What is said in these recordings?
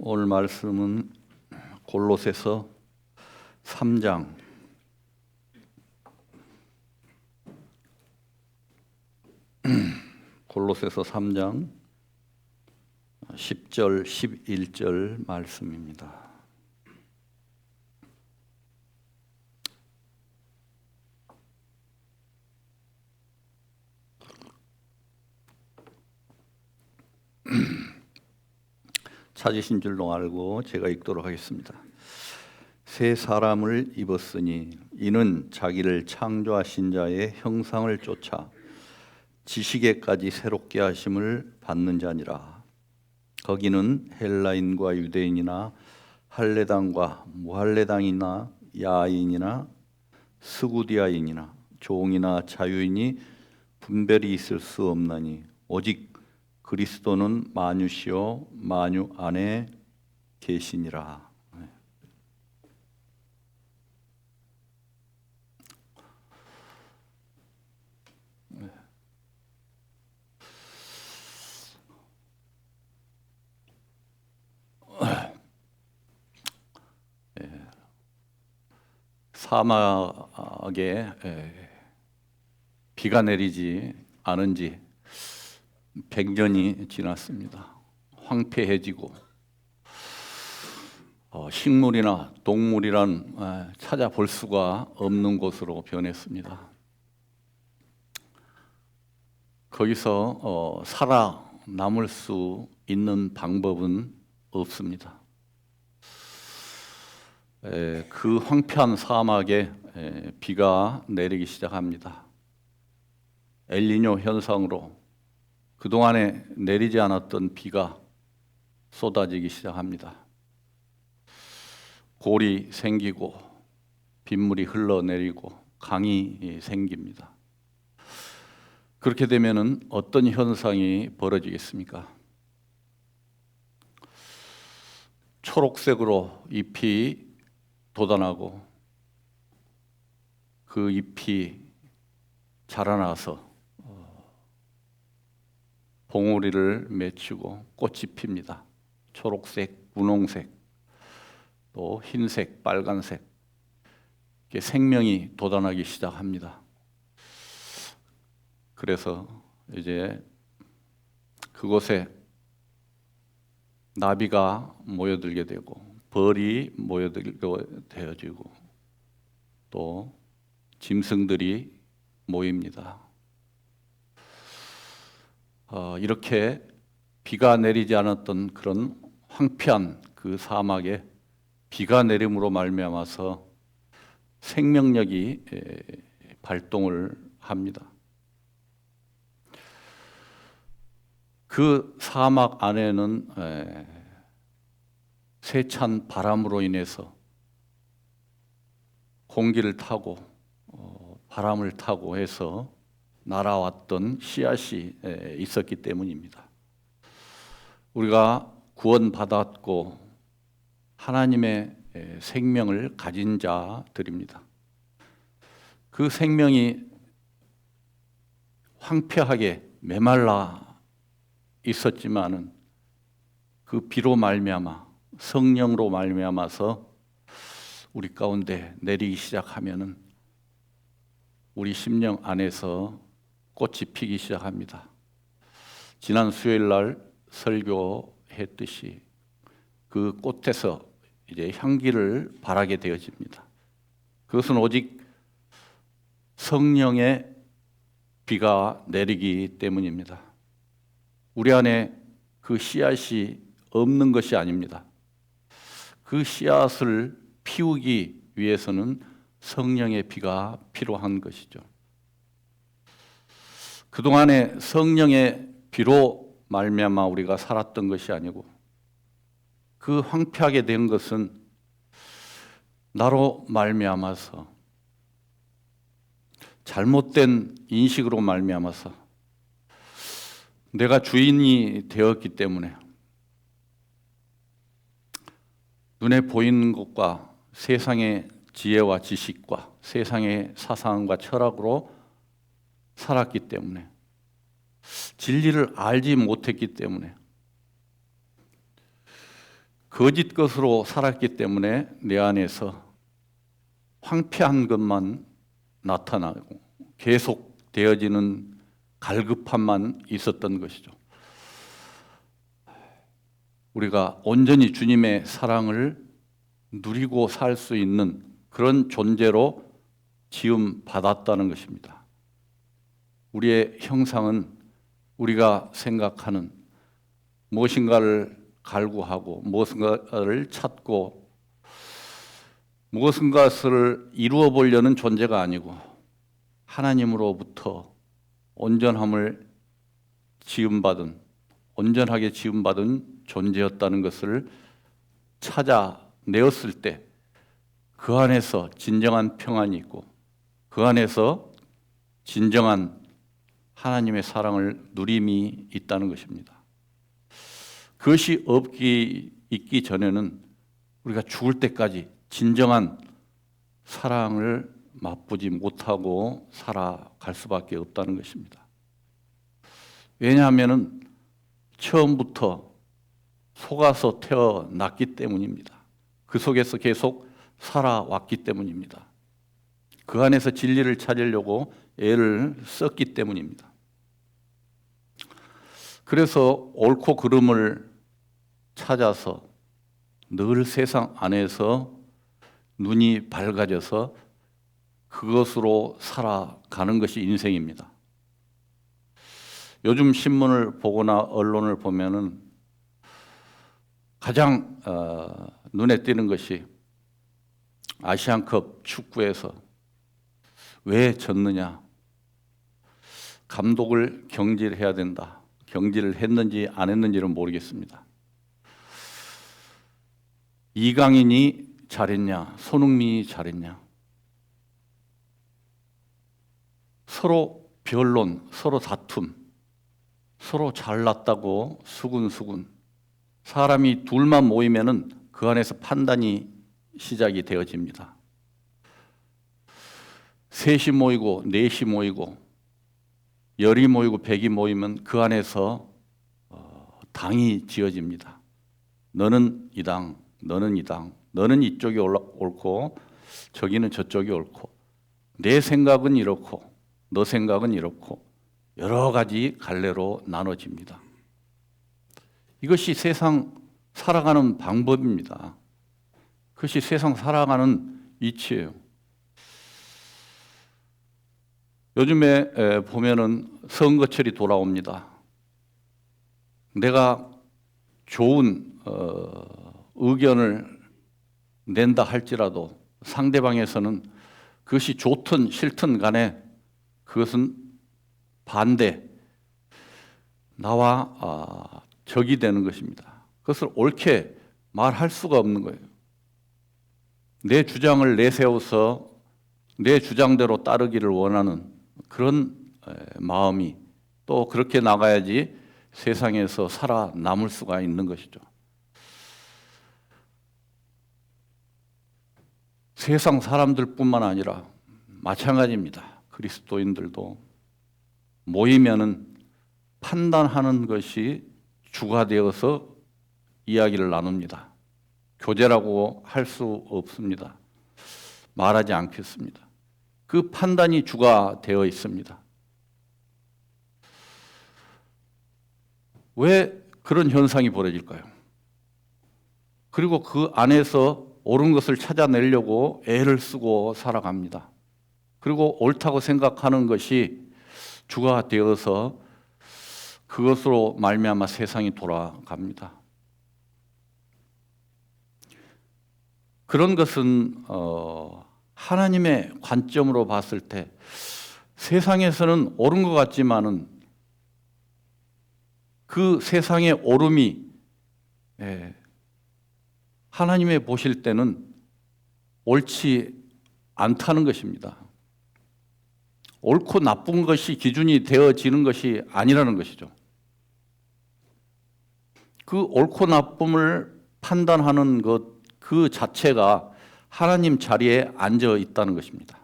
오늘 말씀은 골로새서 3장 골로새서 3장 10절 11절 말씀입니다. 찾으신 줄로 알고 제가 읽도록 하겠습니다. 새 사람을 입었으니 이는 자기를 창조하신 자의 형상을 쫓아 지식에까지 새롭게 하심을 받는 자니라. 거기는 헬라인과 유대인이나 할례당과 무할례당이나 야인이나 스구디아인이나 종이나 자유인이 분별이 있을 수 없나니 오직 그리스도는 만유시요 만유 안에 계시니라. 사막에 비가 내리지 않은 지 100년이 지났습니다. 황폐해지고 식물이나 동물이란 찾아볼 수가 없는 곳으로 변했습니다. 거기서 살아남을 수 있는 방법은 없습니다. 그 황폐한 사막에 비가 내리기 시작합니다. 엘니뇨 현상으로 그동안에 내리지 않았던 비가 쏟아지기 시작합니다. 골이 생기고 빗물이 흘러내리고 강이 생깁니다. 그렇게 되면은 어떤 현상이 벌어지겠습니까? 초록색으로 잎이 돋아나고 그 잎이 자라나서 봉우리를 맺히고 꽃이 핍니다. 초록색, 분홍색, 또 흰색, 빨간색, 이렇게 생명이 돋아나기 시작합니다. 그래서 이제 그곳에 나비가 모여들게 되고 벌이 모여들게 되어지고 또 짐승들이 모입니다. 이렇게 비가 내리지 않았던 그런 황폐한 그 사막에 비가 내림으로 말미암아서 생명력이 발동을 합니다. 그 사막 안에는 세찬 바람으로 인해서 공기를 타고 바람을 타고 해서 날아왔던 씨앗이 있었기 때문입니다. 우리가 구원받았고 하나님의 생명을 가진 자들입니다. 그 생명이 황폐하게 메말라 있었지만은 그 비로 말미암아 성령으로 말미암아서 우리 가운데 내리기 시작하면은 우리 심령 안에서 꽃이 피기 시작합니다. 지난 수요일 날 설교했듯이 그 꽃에서 이제 향기를 발하게 되어집니다. 그것은 오직 성령의 비가 내리기 때문입니다. 우리 안에 그 씨앗이 없는 것이 아닙니다. 그 씨앗을 피우기 위해서는 성령의 비가 필요한 것이죠. 그동안에 성령의 비로 말미암아 우리가 살았던 것이 아니고 그 황폐하게 된 것은 나로 말미암아서 잘못된 인식으로 말미암아서 내가 주인이 되었기 때문에 눈에 보이는 것과 세상의 지혜와 지식과 세상의 사상과 철학으로 살았기 때문에 진리를 알지 못했기 때문에 거짓 것으로 살았기 때문에 내 안에서 황폐한 것만 나타나고 계속 되어지는 갈급함만 있었던 것이죠. 우리가 온전히 주님의 사랑을 누리고 살 수 있는 그런 존재로 지음 받았다는 것입니다. 우리의 형상은 우리가 생각하는 무엇인가를 갈구하고 무엇인가를 찾고 무엇인가를 이루어 보려는 존재가 아니고 하나님으로부터 온전함을 지음받은, 온전하게 지음받은 존재였다는 것을 찾아내었을 때 그 안에서 진정한 평안이 있고 그 안에서 진정한 하나님의 사랑을 누림이 있다는 것입니다. 그것이 있기 전에는 우리가 죽을 때까지 진정한 사랑을 맛보지 못하고 살아갈 수밖에 없다는 것입니다. 왜냐하면 처음부터 속아서 태어났기 때문입니다. 그 속에서 계속 살아왔기 때문입니다. 그 안에서 진리를 찾으려고 애를 썼기 때문입니다. 그래서 옳고 그름을 찾아서 늘 세상 안에서 눈이 밝아져서 그것으로 살아가는 것이 인생입니다. 요즘 신문을 보거나 언론을 보면은 가장 눈에 띄는 것이 아시안컵 축구에서 왜 졌느냐, 감독을 경질해야 된다. 경질을 했는지 안 했는지는 모르겠습니다. 이강인이 잘했냐, 손흥민이 잘했냐, 서로 변론, 서로 다툼, 서로 잘났다고 수군수군. 사람이 둘만 모이면은 그 안에서 판단이 시작이 되어집니다. 셋이 모이고 넷이 모이고 10이 모이고 100이 모이면 그 안에서 당이 지어집니다. 너는 이 당, 너는 이 당, 너는 이쪽이 옳고 저기는 저쪽이 옳고 내 생각은 이렇고 너 생각은 이렇고 여러 가지 갈래로 나눠집니다. 이것이 세상 살아가는 방법입니다. 그것이 세상 살아가는 이치예요. 요즘에 보면은 선거철이 돌아옵니다. 내가 좋은 의견을 낸다 할지라도 상대방에서는 그것이 좋든 싫든 간에 그것은 반대, 나와 적이 되는 것입니다. 그것을 옳게 말할 수가 없는 거예요. 내 주장을 내세워서 내 주장대로 따르기를 원하는 그런 마음이 또 그렇게 나가야지 세상에서 살아남을 수가 있는 것이죠. 세상 사람들뿐만 아니라 마찬가지입니다. 그리스도인들도 모이면은 판단하는 것이 주가 되어서 이야기를 나눕니다. 교제라고 할 수 없습니다. 말하지 않겠습니다. 그 판단이 주가 되어 있습니다. 왜 그런 현상이 벌어질까요? 그리고 그 안에서 옳은 것을 찾아내려고 애를 쓰고 살아갑니다. 그리고 옳다고 생각하는 것이 주가 되어서 그것으로 말미암아 세상이 돌아갑니다. 그런 것은 하나님의 관점으로 봤을 때 세상에서는 옳은 것 같지만은 그 세상의 옳음이 하나님의 보실 때는 옳지 않다는 것입니다. 옳고 나쁜 것이 기준이 되어지는 것이 아니라는 것이죠. 그 옳고 나쁨을 판단하는 것 그 자체가 하나님 자리에 앉아 있다는 것입니다.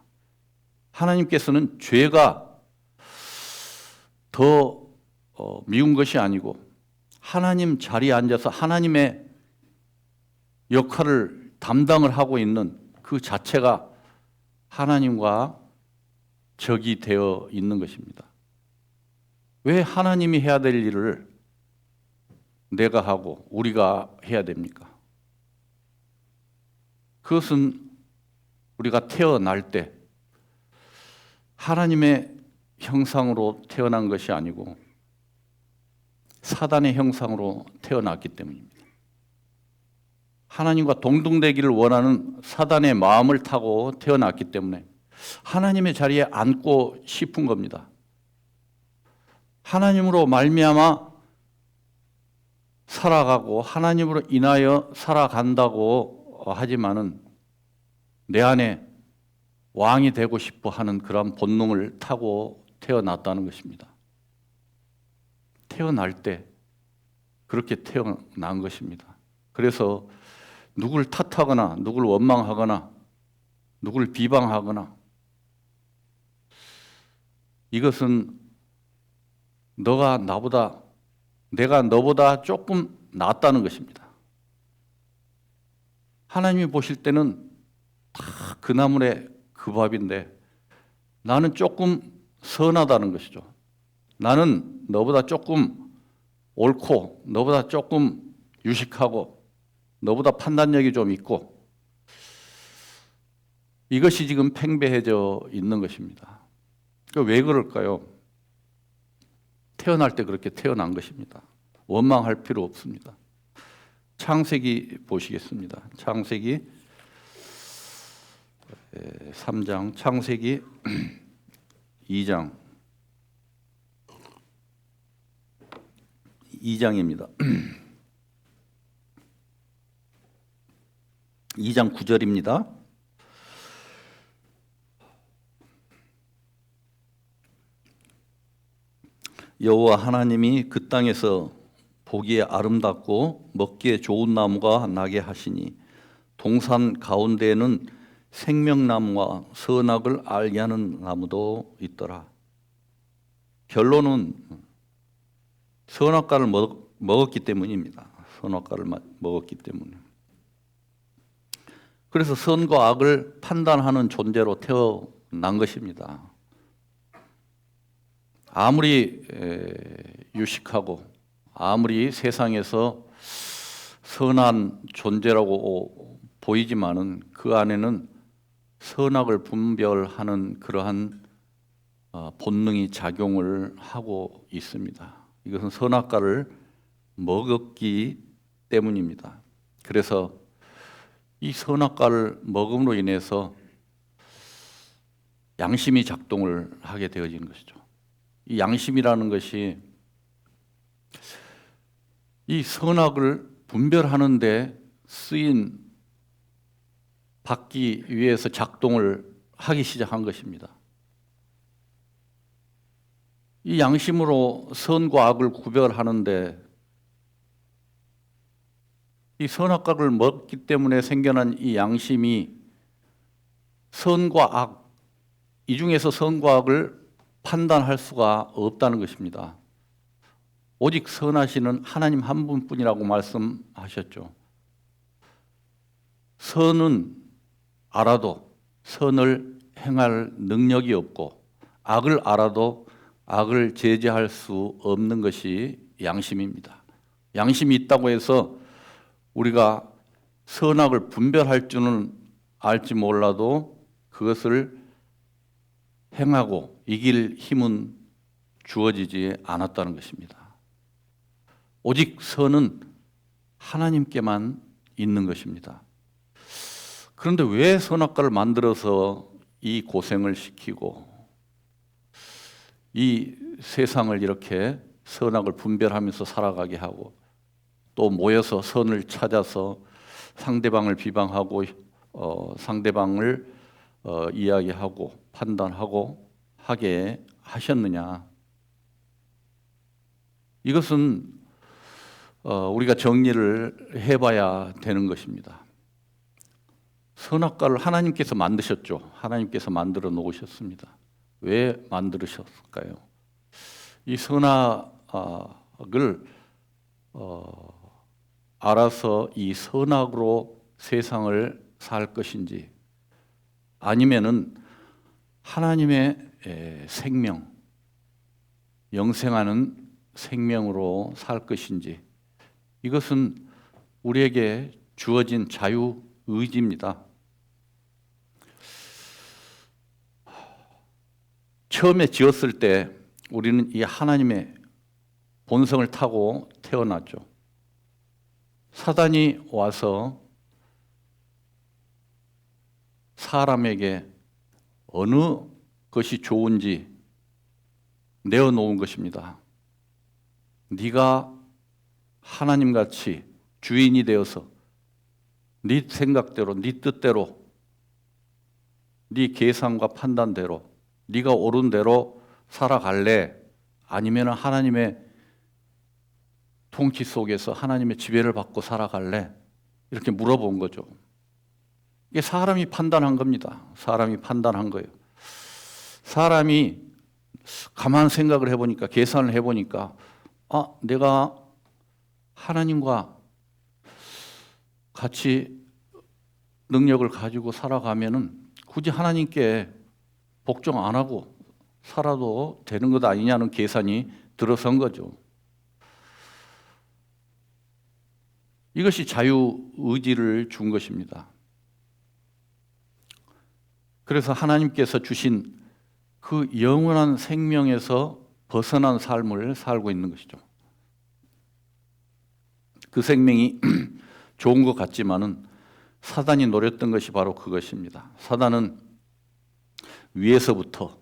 하나님께서는 죄가 더 미운 것이 아니고 하나님 자리에 앉아서 하나님의 역할을 담당을 하고 있는 그 자체가 하나님과 적이 되어 있는 것입니다. 왜 하나님이 해야 될 일을 내가 하고 우리가 해야 됩니까? 그것은 우리가 태어날 때 하나님의 형상으로 태어난 것이 아니고 사단의 형상으로 태어났기 때문입니다. 하나님과 동등되기를 원하는 사단의 마음을 타고 태어났기 때문에 하나님의 자리에 앉고 싶은 겁니다. 하나님으로 말미암아 살아가고 하나님으로 인하여 살아간다고 하지만은 내 안에 왕이 되고 싶어 하는 그런 본능을 타고 태어났다는 것입니다. 태어날 때 그렇게 태어난 것입니다. 그래서 누굴 탓하거나 누굴 원망하거나 누굴 비방하거나 이것은 내가 너보다 조금 낫다는 것입니다. 하나님이 보실 때는 다 그 나물에 그 밥인데 나는 조금 선하다는 것이죠. 나는 너보다 조금 옳고 너보다 조금 유식하고 너보다 판단력이 좀 있고 이것이 지금 팽배해져 있는 것입니다. 왜 그럴까요? 태어날 때 그렇게 태어난 것입니다. 원망할 필요 없습니다. 창세기 보시겠습니다. 창세기 3장, 창세기 2장 2장입니다. 2장 9절입니다. 여호와 하나님이 그 땅에서 보기에 아름답고 먹기에 좋은 나무가 나게 하시니 동산 가운데에는 생명나무와 선악을 알게 하는 나무도 있더라. 결론은 선악과를 먹었기 때문입니다. 선악과를 먹었기 때문에. 그래서 선과 악을 판단하는 존재로 태어난 것입니다. 아무리 유식하고 아무리 세상에서 선한 존재라고 보이지만은 그 안에는 선악을 분별하는 그러한 본능이 작용을 하고 있습니다. 이것은 선악과를 먹었기 때문입니다. 그래서 이 선악과를 먹음으로 인해서 양심이 작동을 하게 되어진 것이죠. 이 양심이라는 것이 이 선악을 분별하는 데 쓰인 받기 위해서 작동을 하기 시작한 것입니다. 이 양심으로 선과 악을 구별하는데 이 선악과를 먹기 때문에 생겨난 이 양심이 선과 악, 이 중에서 선과 악을 판단할 수가 없다는 것입니다. 오직 선하시는 하나님 한 분뿐이라고 말씀하셨죠. 선은 알아도 선을 행할 능력이 없고 악을 알아도 악을 제재할 수 없는 것이 양심입니다. 양심이 있다고 해서 우리가 선악을 분별할 줄은 알지 몰라도 그것을 행하고 이길 힘은 주어지지 않았다는 것입니다. 오직 선은 하나님께만 있는 것입니다. 그런데 왜 선악과를 만들어서 이 고생을 시키고 이 세상을 이렇게 선악을 분별하면서 살아가게 하고 또 모여서 선을 찾아서 상대방을 비방하고 상대방을 이야기하고 판단하고 하게 하셨느냐? 이것은 우리가 정리를 해봐야 되는 것입니다. 선악과를 하나님께서 만드셨죠. 하나님께서 만들어 놓으셨습니다. 왜 만들으셨을까요? 이 선악을 알아서 이 선악으로 세상을 살 것인지 아니면은 하나님의 생명, 영생하는 생명으로 살 것인지 이것은 우리에게 주어진 자유의지입니다. 처음에 지었을 때 우리는 이 하나님의 본성을 타고 태어났죠. 사단이 와서 사람에게 어느 것이 좋은지 내어놓은 것입니다. 네가 하나님같이 주인이 되어서 네 생각대로, 네 뜻대로, 네 계산과 판단대로 네가 옳은 대로 살아갈래? 아니면 하나님의 통치 속에서 하나님의 지배를 받고 살아갈래? 이렇게 물어본 거죠. 이게 사람이 판단한 겁니다. 사람이 판단한 거예요. 사람이 가만 생각을 해보니까, 계산을 해보니까 내가 하나님과 같이 능력을 가지고 살아가면은 굳이 하나님께 복종 안 하고 살아도 되는 것 아니냐는 계산이 들어선 거죠. 이것이 자유의지를 준 것입니다. 그래서 하나님께서 주신 그 영원한 생명에서 벗어난 삶을 살고 있는 것이죠. 그 생명이 좋은 것 같지만은 사단이 노렸던 것이 바로 그것입니다. 사단은 위에서부터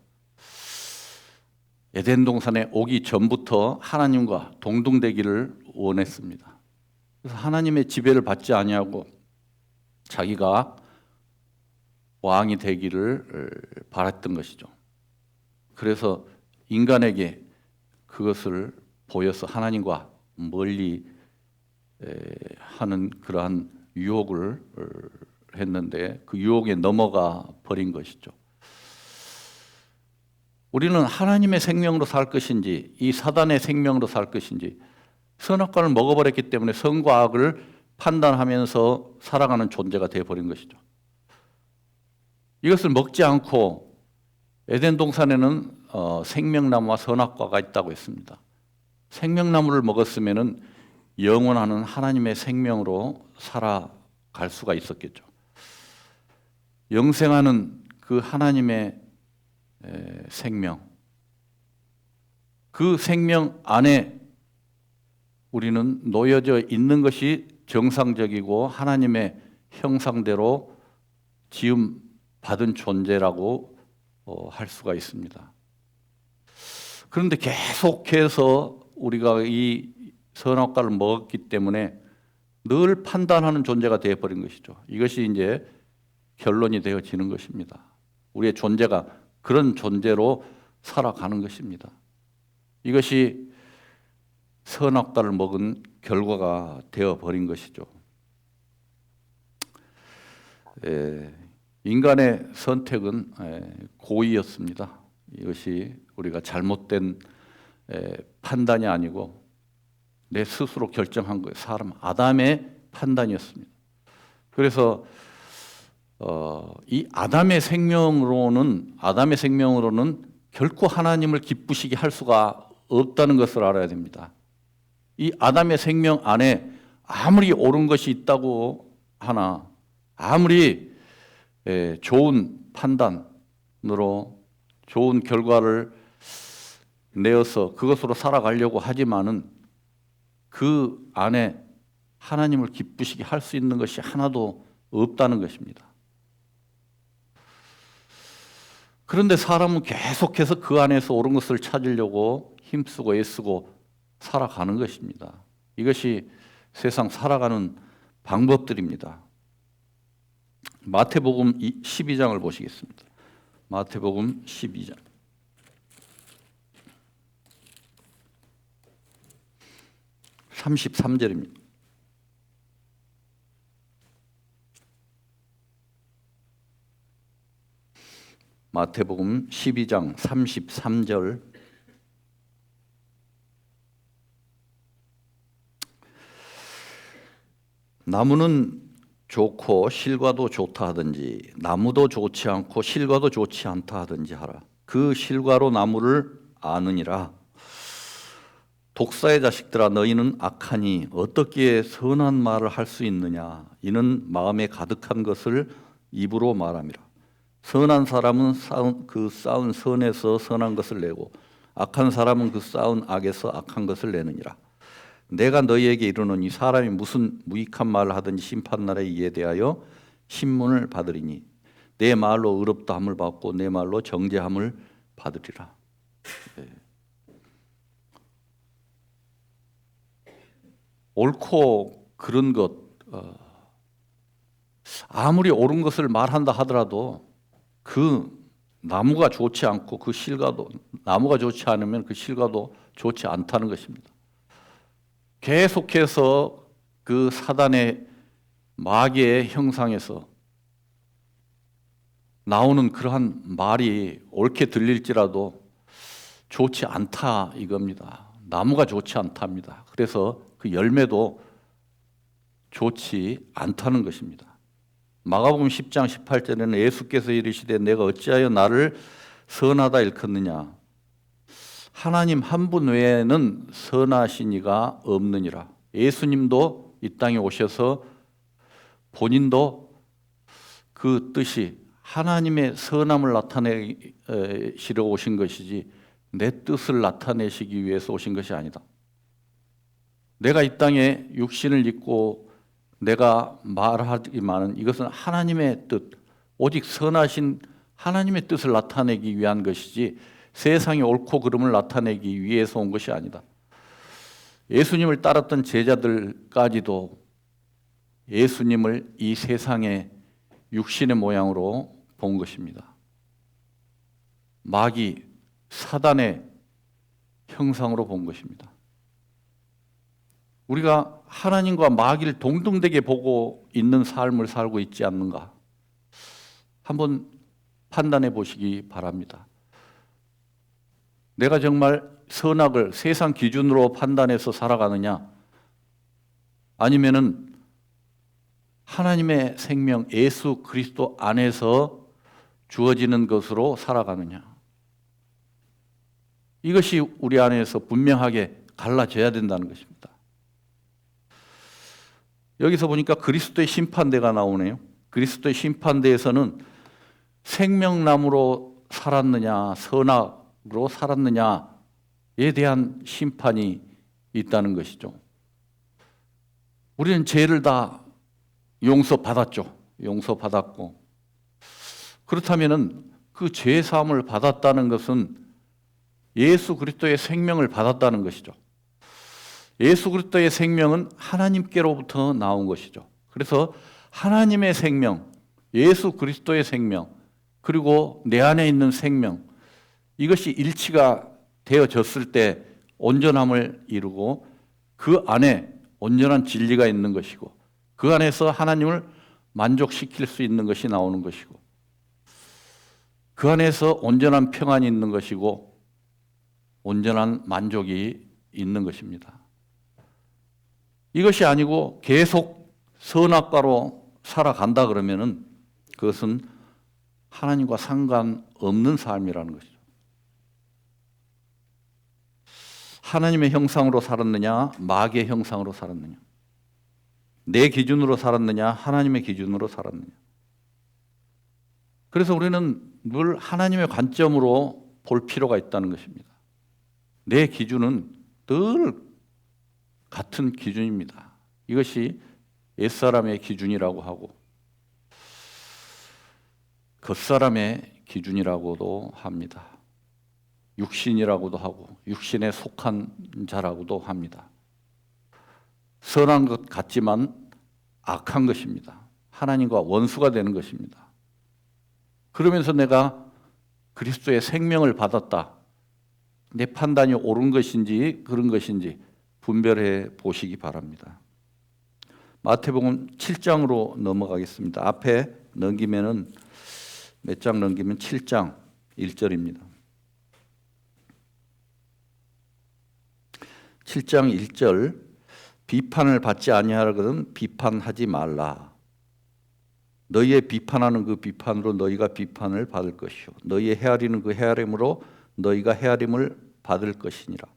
에덴 동산에 오기 전부터 하나님과 동등되기를 원했습니다. 그래서 하나님의 지배를 받지 아니하고 자기가 왕이 되기를 바랐던 것이죠. 그래서 인간에게 그것을 보여서 하나님과 멀리 하는 그러한 유혹을 했는데 그 유혹에 넘어가 버린 것이죠. 우리는 하나님의 생명으로 살 것인지 이 사단의 생명으로 살 것인지 선악과를 먹어버렸기 때문에 선과 악을 판단하면서 살아가는 존재가 되어버린 것이죠. 이것을 먹지 않고 에덴 동산에는 생명나무와 선악과가 있다고 했습니다. 생명나무를 먹었으면은 영원한 하나님의 생명으로 살아갈 수가 있었겠죠. 영생하는 그 하나님의 생명, 그 생명 안에 우리는 놓여져 있는 것이 정상적이고 하나님의 형상대로 지음 받은 존재라고 할 수가 있습니다. 그런데 계속해서 우리가 이 선악과를 먹었기 때문에 늘 판단하는 존재가 되어버린 것이죠. 이것이 이제 결론이 되어지는 것입니다. 우리의 존재가 그런 존재로 살아가는 것입니다. 이것이 선악과를 먹은 결과가 되어버린 것이죠. 인간의 선택은 고의였습니다. 이것이 우리가 잘못된 판단이 아니고 내 스스로 결정한 거예요. 사람 아담의 판단이었습니다. 그래서 이 아담의 생명으로는 결코 하나님을 기쁘시게 할 수가 없다는 것을 알아야 됩니다. 이 아담의 생명 안에 아무리 옳은 것이 있다고 하나, 아무리 좋은 판단으로 좋은 결과를 내어서 그것으로 살아가려고 하지만은 그 안에 하나님을 기쁘시게 할 수 있는 것이 하나도 없다는 것입니다. 그런데 사람은 계속해서 그 안에서 옳은 것을 찾으려고 힘쓰고 애쓰고 살아가는 것입니다. 이것이 세상 살아가는 방법들입니다. 마태복음 12장을 보시겠습니다. 마태복음 12장. (33절입니다) 마태복음 12장 33절. 나무는 좋고 실과도 좋다 하든지 나무도 좋지 않고 실과도 좋지 않다 하든지 하라. 그 실과로 나무를 아느니라. 독사의 자식들아 너희는 악하니 어떻게 선한 말을 할 수 있느냐. 이는 마음에 가득한 것을 입으로 말함이라. 선한 사람은 쌓은 선에서 선한 것을 내고 악한 사람은 그 쌓은 악에서 악한 것을 내느니라. 내가 너희에게 이르노니 사람이 무슨 무익한 말을 하든지 심판날에 이에 대하여 신문을 받으리니 내 말로 의롭다함을 받고 내 말로 정죄함을 받으리라. 네. 옳고 그른 것, 아무리 옳은 것을 말한다 하더라도 그 나무가 좋지 않고 그 실과도, 나무가 좋지 않으면 그 실과도 좋지 않다는 것입니다. 계속해서 그 사단의 마귀의 형상에서 나오는 그러한 말이 옳게 들릴지라도 좋지 않다 이겁니다. 나무가 좋지 않답니다. 그래서 그 열매도 좋지 않다는 것입니다. 마가복음 10장 18절에는 예수께서 이르시되 내가 어찌하여 나를 선하다 일컫느냐. 하나님 한 분 외에는 선하신 이가 없느니라. 예수님도 이 땅에 오셔서 본인도 그 뜻이 하나님의 선함을 나타내시려 오신 것이지 내 뜻을 나타내시기 위해서 오신 것이 아니다. 내가 이 땅에 육신을 입고 내가 말하기만은 이것은 하나님의 뜻, 오직 선하신 하나님의 뜻을 나타내기 위한 것이지 세상의 옳고 그름을 나타내기 위해서 온 것이 아니다. 예수님을 따랐던 제자들까지도 예수님을 이 세상의 육신의 모양으로 본 것입니다. 마귀, 사단의 형상으로 본 것입니다. 우리가 하나님과 마귀를 동등되게 보고 있는 삶을 살고 있지 않는가? 한번 판단해 보시기 바랍니다. 내가 정말 선악을 세상 기준으로 판단해서 살아가느냐? 아니면은 하나님의 생명 예수 그리스도 안에서 주어지는 것으로 살아가느냐? 이것이 우리 안에서 분명하게 갈라져야 된다는 것입니다. 여기서 보니까 그리스도의 심판대가 나오네요. 그리스도의 심판대에서는 생명나무로 살았느냐, 선악으로 살았느냐에 대한 심판이 있다는 것이죠. 우리는 죄를 다 용서받았죠. 용서받았고. 그렇다면은 그 죄 사함을 받았다는 것은 예수 그리스도의 생명을 받았다는 것이죠. 예수 그리스도의 생명은 하나님께로부터 나온 것이죠. 그래서 하나님의 생명, 예수 그리스도의 생명, 그리고 내 안에 있는 생명, 이것이 일치가 되어졌을 때 온전함을 이루고 그 안에 온전한 진리가 있는 것이고 그 안에서 하나님을 만족시킬 수 있는 것이 나오는 것이고 그 안에서 온전한 평안이 있는 것이고 온전한 만족이 있는 것입니다. 이것이 아니고 계속 선악과로 살아간다 그러면은 그것은 하나님과 상관없는 삶이라는 것이죠. 하나님의 형상으로 살았느냐, 마귀의 형상으로 살았느냐, 내 기준으로 살았느냐, 하나님의 기준으로 살았느냐. 그래서 우리는 늘 하나님의 관점으로 볼 필요가 있다는 것입니다. 내 기준은 늘 같은 기준입니다. 이것이 옛사람의 기준이라고 하고 겉사람의 기준이라고도 합니다. 육신이라고도 하고 육신에 속한 자라고도 합니다. 선한 것 같지만 악한 것입니다. 하나님과 원수가 되는 것입니다. 그러면서 내가 그리스도의 생명을 받았다. 내 판단이 옳은 것인지 그런 것인지 분별해 보시기 바랍니다. 마태복음 7장으로 넘어가겠습니다. 앞에 넘기면은 몇 장 넘기면 7장 1절입니다. 7장 1절 비판을 받지 아니하거든 비판하지 말라. 너희의 비판하는 그 비판으로 너희가 비판을 받을 것이요 너희의 헤아리는 그 헤아림으로 너희가 헤아림을 받을 것이니라.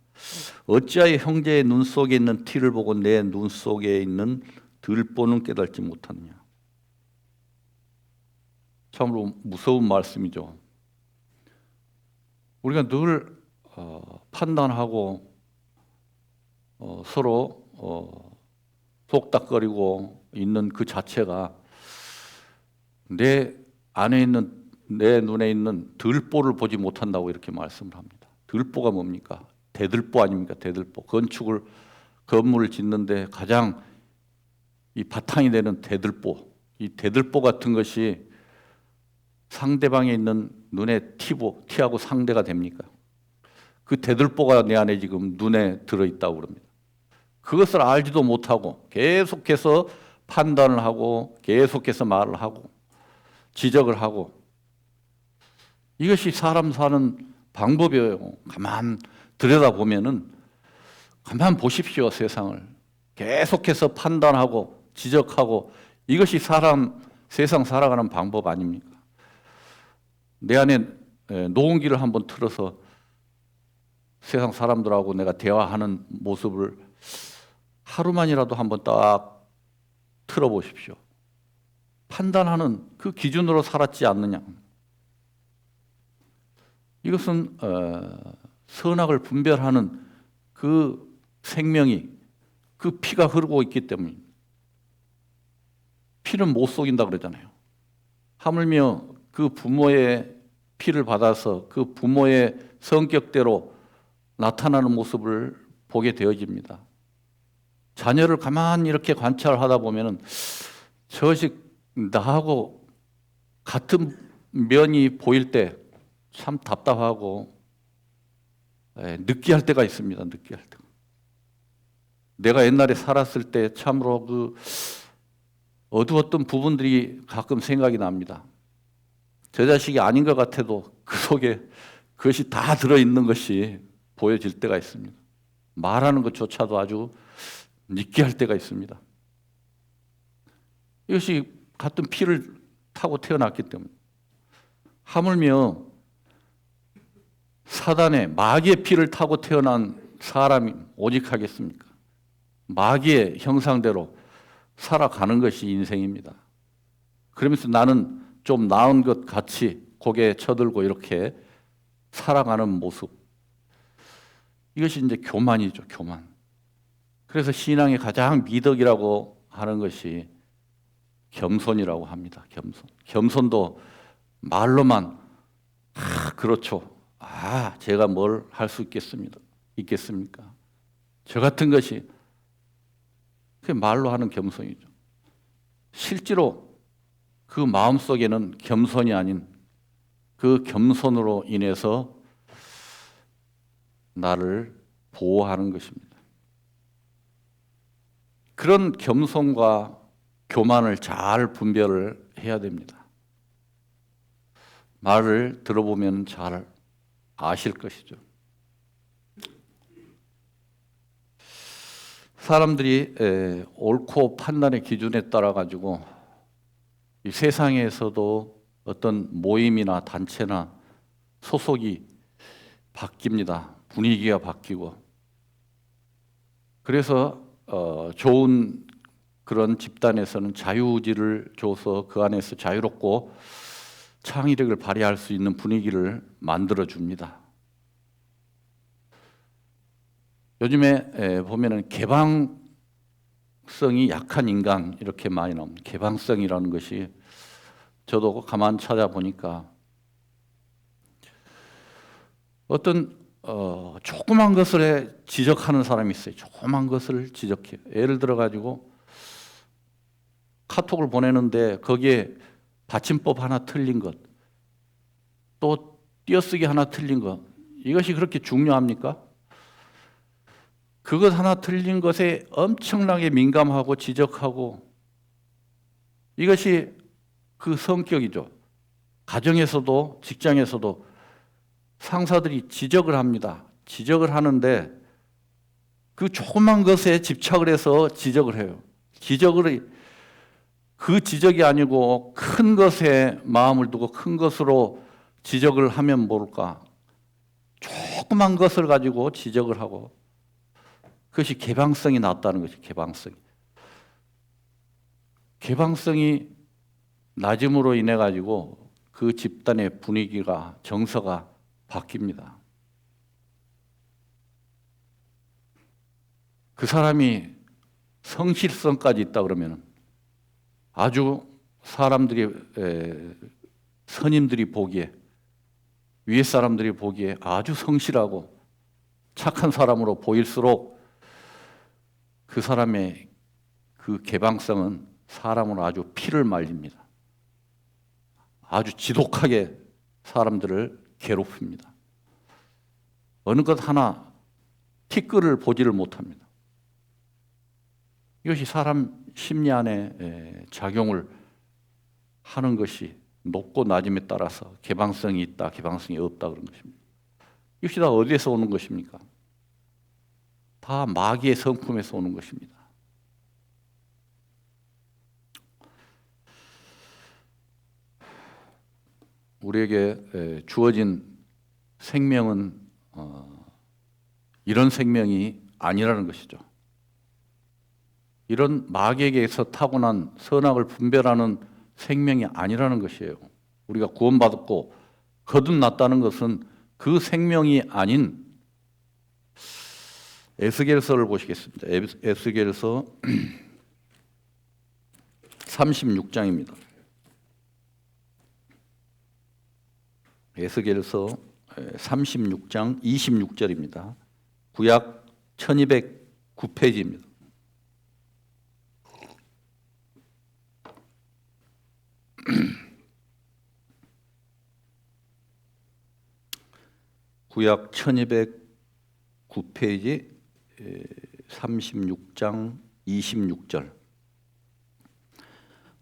어찌하여 형제의 눈 속에 있는 티를 보고 내 눈 속에 있는 들보는 깨닫지 못하느냐. 참으로 무서운 말씀이죠. 우리가 늘 판단하고 서로 속닥거리고 있는 그 자체가 내 안에 있는 내 눈에 있는 들보를 보지 못한다고 이렇게 말씀을 합니다. 들보가 뭡니까? 대들보 아닙니까? 대들보. 건물을 짓는데 가장 이 바탕이 되는 대들보. 이 대들보 같은 것이 상대방에 있는 눈에 티하고 상대가 됩니까? 그 대들보가 내 안에 지금 눈에 들어있다고 그럽니다. 그것을 알지도 못하고 계속해서 판단을 하고 계속해서 말을 하고 지적을 하고 이것이 사람 사는 방법이에요. 가만 들여다보면은 가만 보십시오. 세상을 계속해서 판단하고 지적하고 이것이 세상 살아가는 방법 아닙니까? 내 안에 녹음기를 한번 틀어서 세상 사람들하고 내가 대화하는 모습을 하루만이라도 한번 딱 틀어보십시오. 판단하는 그 기준으로 살았지 않느냐. 이것은 선악을 분별하는 그 생명이 그 피가 흐르고 있기 때문입니다. 피는 못 속인다 그러잖아요. 하물며 그 부모의 피를 받아서 그 부모의 성격대로 나타나는 모습을 보게 되어집니다. 자녀를 가만히 이렇게 관찰하다 보면은 저것이 나하고 같은 면이 보일 때 참 답답하고 느끼할 때가 있습니다. 느끼할 때. 내가 옛날에 살았을 때 참으로 그 어두웠던 부분들이 가끔 생각이 납니다. 저 자식이 아닌 것 같아도 그 속에 그것이 다 들어있는 것이 보여질 때가 있습니다. 말하는 것조차도 아주 느끼할 때가 있습니다. 이것이 같은 피를 타고 태어났기 때문에. 하물며 사단의 마귀의 피를 타고 태어난 사람이 오직 하겠습니까? 마귀의 형상대로 살아가는 것이 인생입니다. 그러면서 나는 좀 나은 것 같이 고개 쳐들고 이렇게 살아가는 모습. 이것이 이제 교만이죠, 교만. 그래서 신앙의 가장 미덕이라고 하는 것이 겸손이라고 합니다. 겸손도 말로만 그렇죠. 제가 뭘 할 수 있겠습니까? 저 같은 것이 그게 말로 하는 겸손이죠. 실제로 그 마음속에는 겸손이 아닌 그 겸손으로 인해서 나를 보호하는 것입니다. 그런 겸손과 교만을 잘 분별을 해야 됩니다. 말을 들어보면 잘 아실 것이죠. 사람들이 옳고 판단의 기준에 따라 가지고 이 세상에서도 어떤 모임이나 단체나 소속이 바뀝니다. 분위기가 바뀌고. 그래서 좋은 그런 집단에서는 자유의지를 줘서 그 안에서 자유롭고 창의력을 발휘할 수 있는 분위기를 만들어 줍니다. 요즘에 보면은 개방성이 약한 인간 이렇게 많이 나옵니다. 개방성이라는 것이 저도 가만 찾아보니까 어떤 조그만 것을 지적하는 사람이 있어요. 조그만 것을 지적해요. 예를 들어 가지고 카톡을 보내는데 거기에 받침법 하나 틀린 것, 또 띄어쓰기 하나 틀린 것, 이것이 그렇게 중요합니까? 그것 하나 틀린 것에 엄청나게 민감하고 지적하고 이것이 그 성격이죠. 가정에서도 직장에서도 상사들이 지적을 합니다. 지적을 하는데 그 조그만 것에 집착을 해서 지적을 해요. 그 지적이 아니고 큰 것에 마음을 두고 큰 것으로 지적을 하면 모를까? 조그만 것을 가지고 지적을 하고 그것이 개방성이 낮다는 것이 개방성이. 개방성이 낮음으로 인해 가지고 그 집단의 분위기가 정서가 바뀝니다. 그 사람이 성실성까지 있다 그러면 아주 사람들이 선임들이 보기에 위에 사람들이 보기에 아주 성실하고 착한 사람으로 보일수록 그 사람의 그 개방성은 사람으로 아주 피를 말립니다. 아주 지독하게 사람들을 괴롭힙니다. 어느 것 하나 티끌을 보지를 못합니다. 이것이 사람 심리 안에 작용을 하는 것이 높고 낮음에 따라서 개방성이 있다, 개방성이 없다 그런 것입니다. 이것이 다 어디에서 오는 것입니까? 다 마귀의 성품에서 오는 것입니다. 우리에게 주어진 생명은 이런 생명이 아니라는 것이죠. 이런 마귀에게서 타고난 선악을 분별하는 생명이 아니라는 것이에요. 우리가 구원받았고 거듭났다는 것은 그 생명이 아닌 에스겔서를 보시겠습니다. 에스겔서 36장입니다. 에스겔서 36장 26절입니다. 구약 1209페이지입니다. 구약 1209페이지 36장 26절.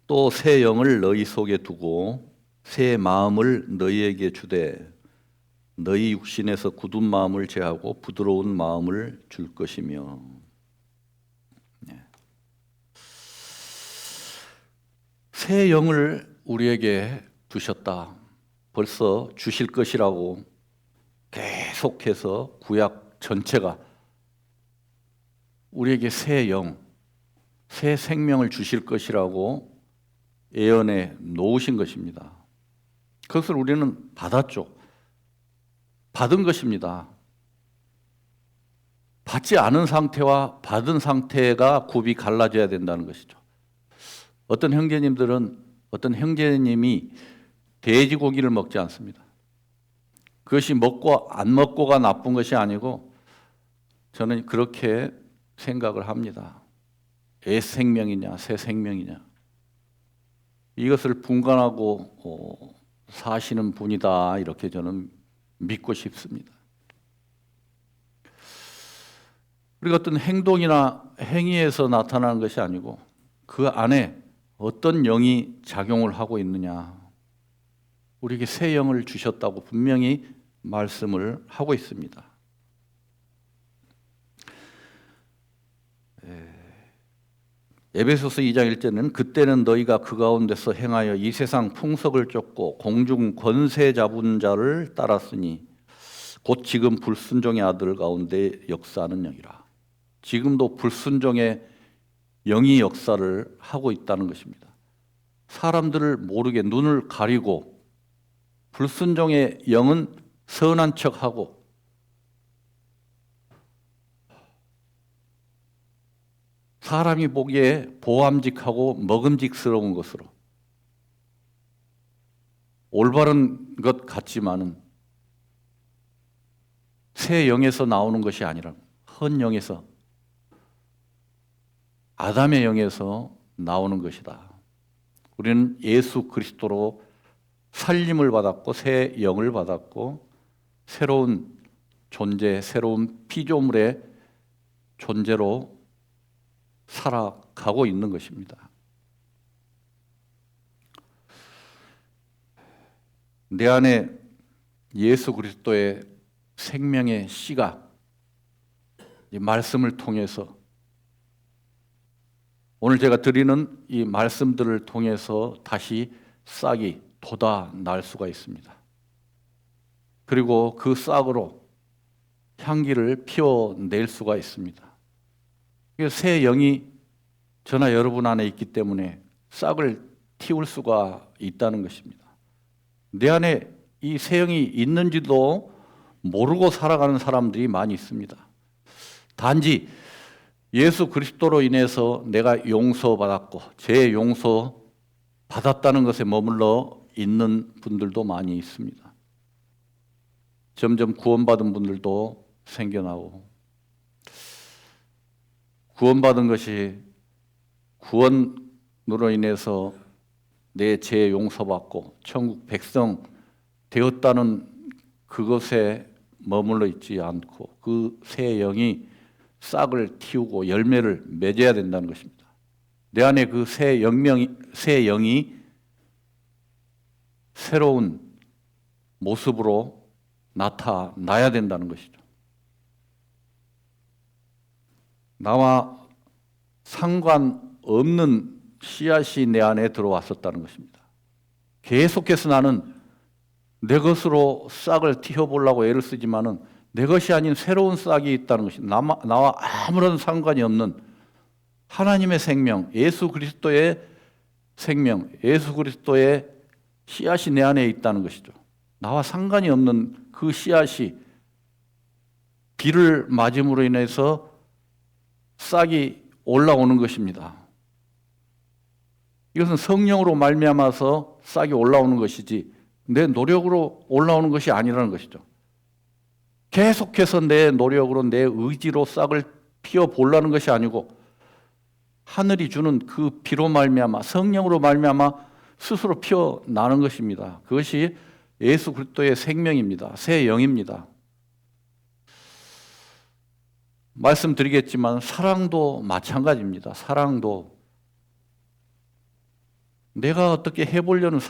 또 새 영을 너희 속에 두고 새 마음을 너희에게 주되 너희 육신에서 굳은 마음을 제하고 부드러운 마음을 줄 것이며. 새 영을 우리에게 주셨다. 벌써 주실 것이라고 계속해서 구약 전체가 우리에게 새 영, 새 생명을 주실 것이라고 예언해 놓으신 것입니다. 그것을 우리는 받았죠. 받은 것입니다. 받지 않은 상태와 받은 상태가 굽이 갈라져야 된다는 것이죠. 어떤 형제님이 돼지고기를 먹지 않습니다. 그것이 먹고 안 먹고가 나쁜 것이 아니고 저는 그렇게 생각을 합니다. 애 생명이냐 새 생명이냐 이것을 분간하고 사시는 분이다 이렇게 저는 믿고 싶습니다. 우리가 어떤 행동이나 행위에서 나타나는 것이 아니고 그 안에 어떤 영이 작용을 하고 있느냐. 우리에게 새 영을 주셨다고 분명히 말씀을 하고 있습니다. 에베소서 2장 1절은 그때는 너희가 그 가운데서 행하여 이 세상 풍속을 쫓고 공중 권세 잡은 자를 따랐으니 곧 지금 불순종의 아들 가운데 역사하는 영이라. 지금도 불순종의 영이 역사를 하고 있다는 것입니다. 사람들을 모르게 눈을 가리고 불순종의 영은 선한 척하고 사람이 보기에 보암직하고 먹음직스러운 것으로 올바른 것 같지만은 새 영에서 나오는 것이 아니라 헌 영에서 아담의 영에서 나오는 것이다. 우리는 예수 그리스도로 살림을 받았고 새 영을 받았고 새로운 존재, 새로운 피조물의 존재로 살아가고 있는 것입니다. 내 안에 예수 그리스도의 생명의 씨가 이 말씀을 통해서 오늘 제가 드리는 이 말씀들을 통해서 다시 싹이 돋아날 수가 있습니다. 그리고 그 싹으로 향기를 피워낼 수가 있습니다. 새 영이 저나 여러분 안에 있기 때문에 싹을 틔울 수가 있다는 것입니다. 내 안에 이 새 영이 있는지도 모르고 살아가는 사람들이 많이 있습니다. 단지 예수 그리스도로 인해서 내가 용서받았고 죄 용서 받았다는 것에 머물러 있는 분들도 많이 있습니다. 점점 구원받은 분들도 생겨나고, 구원받은 것이 구원으로 인해서 내 죄 용서받고 천국 백성 되었다는 그것에 머물러 있지 않고 그 새 영이 싹을 틔우고 열매를 맺어야 된다는 것입니다. 내 안에 그 새 영이 새로운 모습으로 나타나야 된다는 것이죠. 나와 상관없는 씨앗이 내 안에 들어왔었다는 것입니다. 계속해서 나는 내 것으로 싹을 틔워보려고 애를 쓰지만은 내 것이 아닌 새로운 싹이 있다는 것입니다. 나와 아무런 상관이 없는 하나님의 생명, 예수 그리스도의 생명, 예수 그리스도의 씨앗이 내 안에 있다는 것이죠. 나와 상관이 없는 그 씨앗이 비를 맞음으로 인해서 싹이 올라오는 것입니다. 이것은 성령으로 말미암아서 싹이 올라오는 것이지 내 노력으로 올라오는 것이 아니라는 것이죠. 계속해서 내 노력으로 내 의지로 싹을 피워보려는 것이 아니고 하늘이 주는 그 비로 말미암아 성령으로 말미암아 스스로 피어나는 것입니다. 그것이 예수 그리스도의 생명입니다. 새 영입니다. 말씀드리겠지만 사랑도 마찬가지입니다. 사랑도 내가 어떻게 해보려는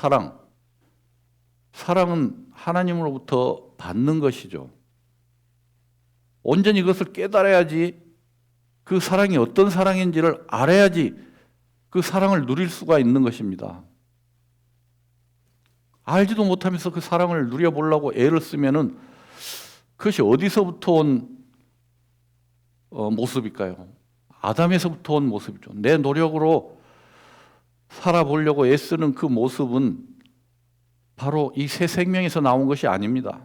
사랑은 하나님으로부터 받는 것이죠. 온전히 그것을 깨달아야지 그 사랑이 어떤 사랑인지를 알아야지 그 사랑을 누릴 수가 있는 것입니다. 알지도 못하면서 그 사랑을 누려보려고 애를 쓰면은 그것이 어디서부터 온 모습일까요? 아담에서부터 온 모습이죠. 내 노력으로 살아보려고 애쓰는 그 모습은 바로 이 새 생명에서 나온 것이 아닙니다.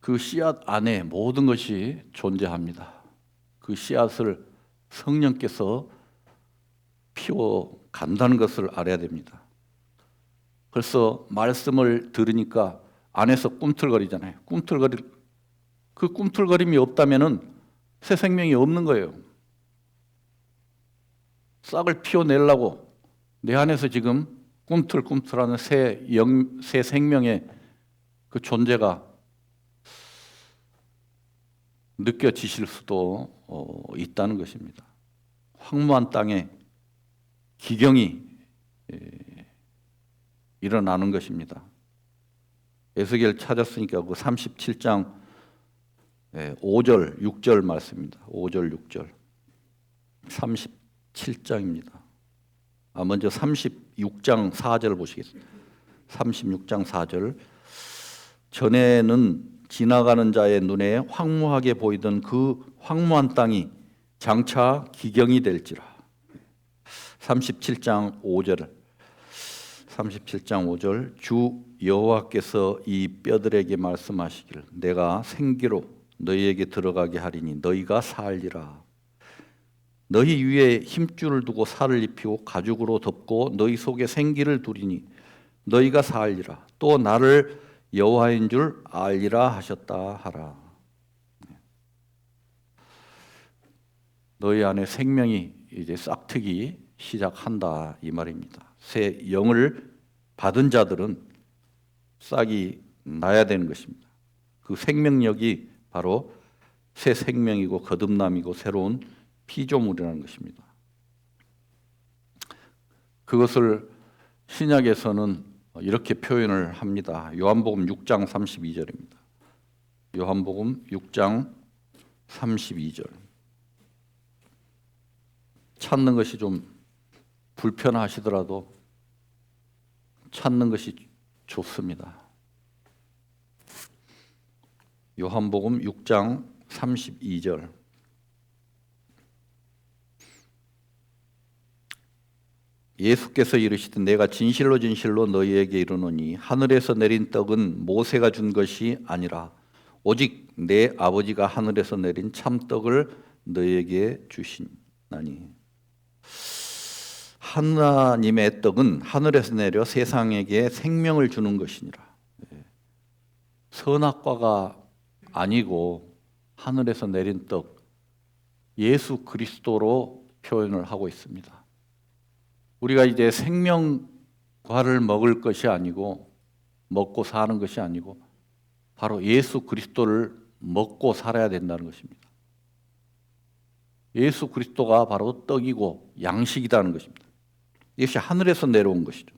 그 씨앗 안에 모든 것이 존재합니다. 그 씨앗을 성령께서 피워간다는 것을 알아야 됩니다. 벌써 말씀을 들으니까 안에서 꿈틀거리잖아요. 그 꿈틀거림이 없다면은 새 생명이 없는 거예요. 싹을 피워내려고 내 안에서 지금 꿈틀꿈틀하는 새 생명의 그 존재가 느껴지실 수도 있다는 것입니다. 황무한 땅에 기경이 일어나는 것입니다. 에스겔 찾았으니까 그 37장 5절, 6절 말씀입니다. 5절, 6절. 37장입니다. 먼저 36장 4절 보시겠습니다. 36장 4절. 전에는 지나가는 자의 눈에 황무하게 보이던 그 황무한 땅이 장차 기경이 될지라. 37장 5절. 37장 5절. 주 여호와께서 이 뼈들에게 말씀하시기를 내가 생기로 너희에게 들어가게 하리니 너희가 살리라. 너희 위에 힘줄을 두고 살을 입히고 가죽으로 덮고 너희 속에 생기를 두리니 너희가 살리라. 또 나를 여호와인 줄 알리라 하셨다 하라. 너희 안에 생명이 이제 싹트기 시작한다 이 말입니다. 새 영을 받은 자들은 싹이 나야 되는 것입니다. 그 생명력이 바로 새 생명이고 거듭남이고 새로운 피조물이라는 것입니다. 그것을 신약에서는 이렇게 표현을 합니다. 요한복음 6장 32절입니다. 요한복음 6장 32절. 찾는 것이 좀 불편하시더라도 찾는 것이 좋습니다. 요한복음 6장 32절. 예수께서 이르시되 내가 진실로 진실로 너희에게 이르노니 하늘에서 내린 떡은 모세가 준 것이 아니라 오직 내 아버지가 하늘에서 내린 참떡을 너희에게 주시나니. 하나님의 떡은 하늘에서 내려 세상에게 생명을 주는 것이니라. 선악과가 아니고 하늘에서 내린 떡, 예수 그리스도로 표현을 하고 있습니다. 우리가 이제 생명과를 먹을 것이 아니고 먹고 사는 것이 아니고 바로 예수 그리스도를 먹고 살아야 된다는 것입니다. 예수 그리스도가 바로 떡이고 양식이라는 것입니다. 이것이 하늘에서 내려온 것이죠.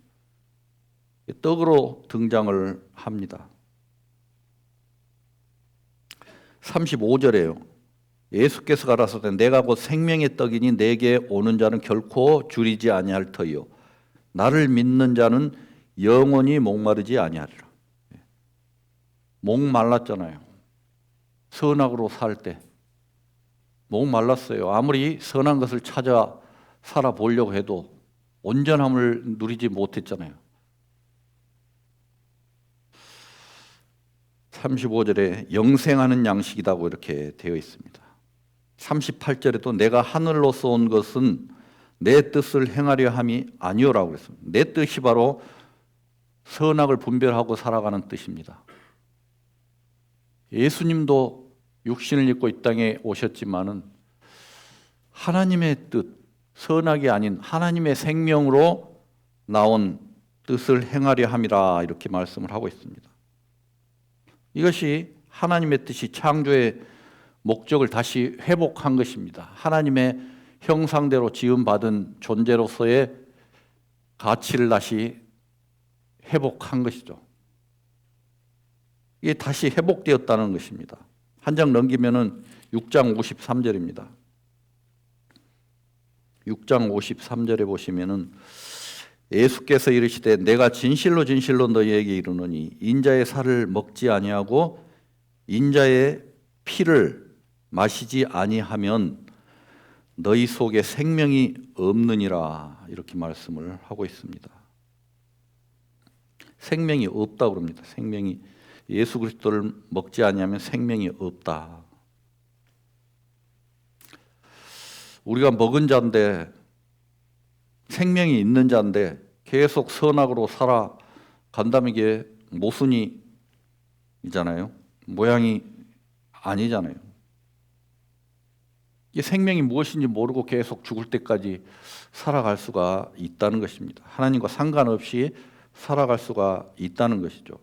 떡으로 등장을 합니다. 35절에요. 예수께서 가라사대 내가 곧 생명의 떡이니 내게 오는 자는 결코 줄이지 아니할 터이요 나를 믿는 자는 영원히 목마르지 아니하리라. 목 말랐잖아요. 선악으로 살 때 목 말랐어요. 아무리 선한 것을 찾아 살아보려고 해도 온전함을 누리지 못했잖아요. 35절에 영생하는 양식이라고 이렇게 되어 있습니다. 38절에도 내가 하늘로서 온 것은 내 뜻을 행하려 함이 아니오라고 그랬습니다. 내 뜻이 바로 선악을 분별하고 살아가는 뜻입니다. 예수님도 육신을 입고 이 땅에 오셨지만은 하나님의 뜻, 선악이 아닌 하나님의 생명으로 나온 뜻을 행하려 함이라 이렇게 말씀을 하고 있습니다. 이것이 하나님의 뜻이 창조의 목적을 다시 회복한 것입니다. 하나님의 형상대로 지음받은 존재로서의 가치를 다시 회복한 것이죠. 이게 다시 회복되었다는 것입니다. 한 장 넘기면은 6장 53절입니다. 6장 53절에 보시면은 예수께서 이르시되 내가 진실로 진실로 너희에게 이르노니 인자의 살을 먹지 아니하고 인자의 피를 마시지 아니하면 너희 속에 생명이 없느니라 이렇게 말씀을 하고 있습니다. 생명이 없다고 그럽니다. 생명이 예수 그리스도를 먹지 아니하면 생명이 없다. 우리가 먹은 자인데 생명이 있는 자인데 계속 선악으로 살아간다면 이게 모순이잖아요. 모양이 아니잖아요. 이게 생명이 무엇인지 모르고 계속 죽을 때까지 살아갈 수가 있다는 것입니다. 하나님과 상관없이 살아갈 수가 있다는 것이죠.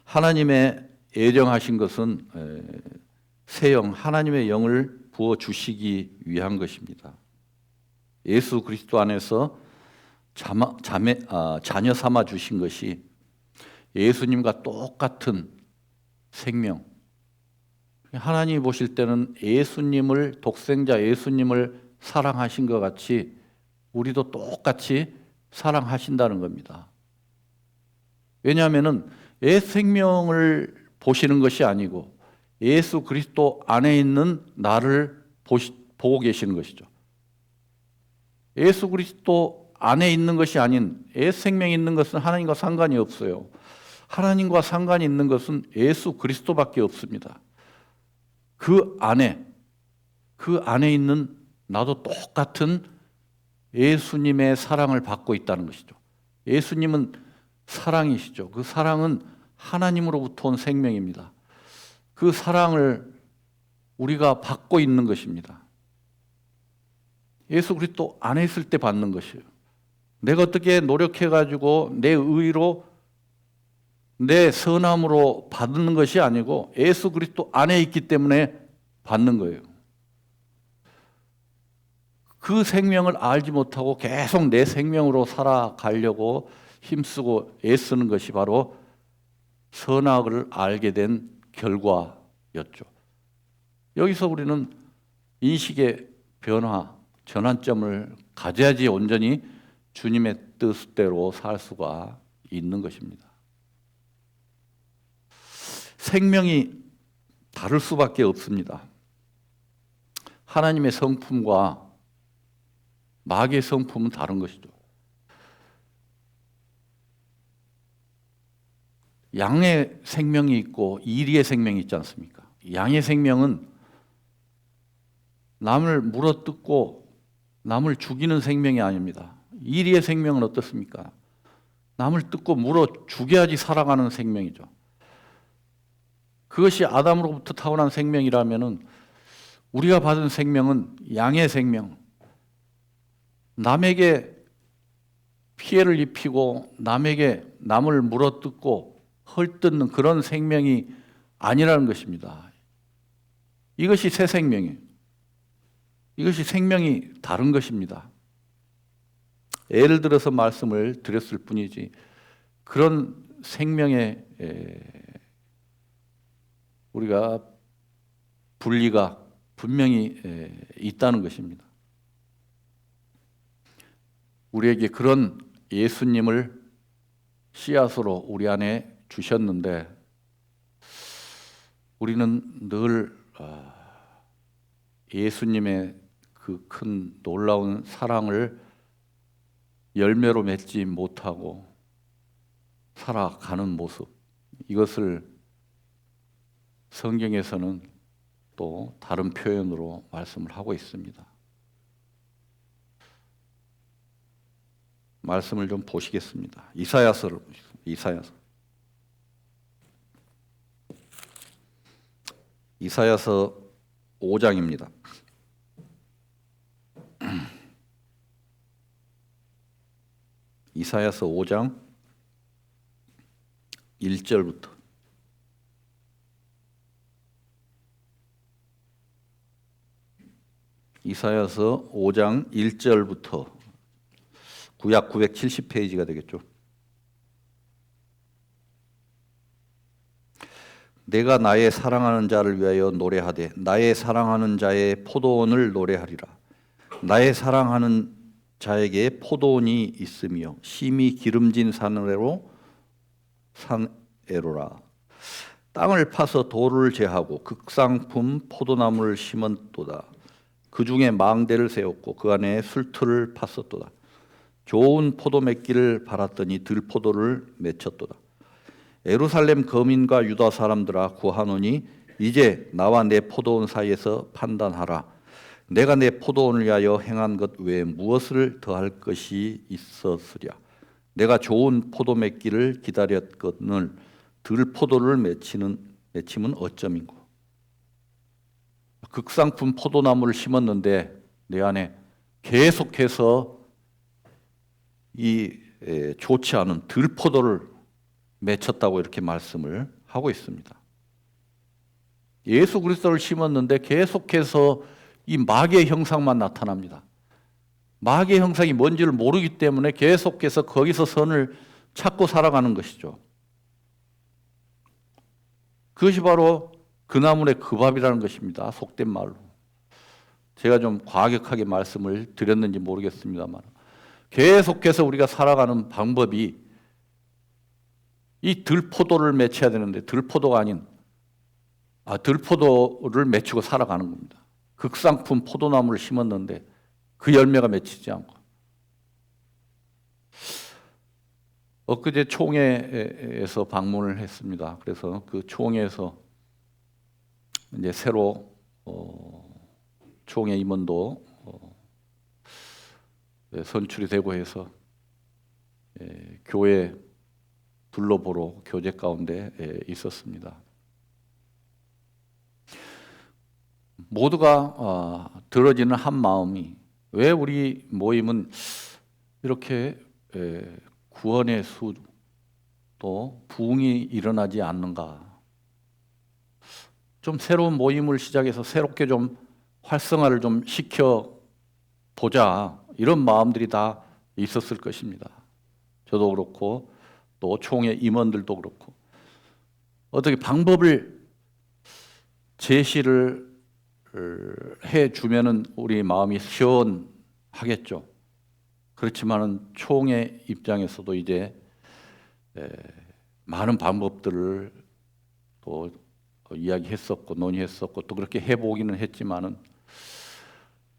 하나님의 예정하신 것은 새 영, 하나님의 영을 부어주시기 위한 것입니다. 예수 그리스도 안에서 자녀 삼아 주신 것이 예수님과 똑같은 생명. 하나님이 보실 때는 예수님을, 독생자 예수님을 사랑하신 것 같이 우리도 똑같이 사랑하신다는 겁니다. 왜냐하면 예수 생명을 보시는 것이 아니고 예수 그리스도 안에 있는 나를 보고 계시는 것이죠. 예수 그리스도 안에 있는 것이 아닌 예수 생명이 있는 것은 하나님과 상관이 없어요. 하나님과 상관이 있는 것은 예수 그리스도밖에 없습니다. 그 안에 있는 나도 똑같은 예수님의 사랑을 받고 있다는 것이죠. 예수님은 사랑이시죠. 그 사랑은 하나님으로부터 온 생명입니다. 그 사랑을 우리가 받고 있는 것입니다. 예수 그리스도 안에 있을 때 받는 것이에요. 내가 어떻게 노력해가지고 내 의로 내 선함으로 받는 것이 아니고 예수 그리스도 안에 있기 때문에 받는 거예요. 그 생명을 알지 못하고 계속 내 생명으로 살아가려고 힘쓰고 애쓰는 것이 바로 선악을 알게 된 결과였죠. 여기서 우리는 인식의 변화, 전환점을 가져야지 온전히 주님의 뜻대로 살 수가 있는 것입니다. 생명이 다를 수밖에 없습니다. 하나님의 성품과 마귀의 성품은 다른 것이죠. 양의 생명이 있고 이리의 생명이 있지 않습니까? 양의 생명은 남을 물어뜯고 남을 죽이는 생명이 아닙니다. 이리의 생명은 어떻습니까? 남을 뜯고 물어 죽여야지 살아가는 생명이죠. 그것이 아담으로부터 타고난 생명이라면은 우리가 받은 생명은 양의 생명, 남에게 피해를 입히고 남을 물어뜯고 헐뜯는 그런 생명이 아니라는 것입니다. 이것이 새 생명이에요. 이것이 생명이 다른 것입니다. 예를 들어서 말씀을 드렸을 뿐이지 그런 생명의 우리가 분리가 분명히 있다는 것입니다. 우리에게 그런 예수님을 씨앗으로 우리 안에 주셨는데 우리는 늘 예수님의 그 큰 놀라운 사랑을 열매로 맺지 못하고 살아가는 모습, 이것을 성경에서는 또 다른 표현으로 말씀을 하고 있습니다. 말씀을 좀 보시겠습니다. 이사야서 5장입니다. 이사야서 5장 1절부터 이사야서 5장 1절부터 구약 970페이지가 되겠죠. 내가 나의 사랑하는 자를 위하여 노래하되 나의 사랑하는 자의 포도원을 노래하리라. 나의 사랑하는 자에게 포도원이 있으며 심히 기름진 산에로라. 땅을 파서 돌을 제하고 극상품 포도나무를 심었도다. 그 중에 망대를 세웠고 그 안에 술틀을 팠었도다. 좋은 포도 맺기를 바랐더니 들포도를 맺혔도다. 예루살렘 거민과 유다 사람들아 구하노니 이제 나와 내 포도원 사이에서 판단하라. 내가 내 포도원을 위하여 행한 것 외에 무엇을 더할 것이 있었으랴. 내가 좋은 포도 맺기를 기다렸거늘 들포도를 맺힘은 어쩌민고. 극상품 포도나무를 심었는데 내 안에 계속해서 이 좋지 않은 들포도를 맺혔다고 이렇게 말씀을 하고 있습니다. 예수 그리스도를 심었는데 계속해서 이 마귀의 형상만 나타납니다. 마귀의 형상이 뭔지를 모르기 때문에 계속해서 거기서 선을 찾고 살아가는 것이죠. 그것이 바로 그 나물의 그 밥이라는 것입니다. 속된 말로. 제가 좀 과격하게 말씀을 드렸는지 모르겠습니다만 계속해서 우리가 살아가는 방법이 이 들포도를 맺혀야 되는데 들포도가 아닌 들포도를 맺히고 살아가는 겁니다. 극상품 포도나무를 심었는데 그 열매가 맺히지 않고. 엊그제 총회에서 방문을 했습니다. 그래서 그 총회에서 이제 새로 총회 임원도 선출이 되고 해서 교회 둘러보러 교제 가운데 있었습니다. 모두가 들어지는 한 마음이 왜 우리 모임은 이렇게 구원의 수 또 부흥이 일어나지 않는가. 좀 새로운 모임을 시작해서 새롭게 좀 활성화를 좀 시켜보자 이런 마음들이 다 있었을 것입니다. 저도 그렇고 또 총회 임원들도 그렇고 어떻게 방법을 제시를 해 주면은 우리 마음이 시원하겠죠. 그렇지만은 총의 입장에서도 이제 많은 방법들을 또 이야기했었고 논의했었고 또 그렇게 해보기는 했지만은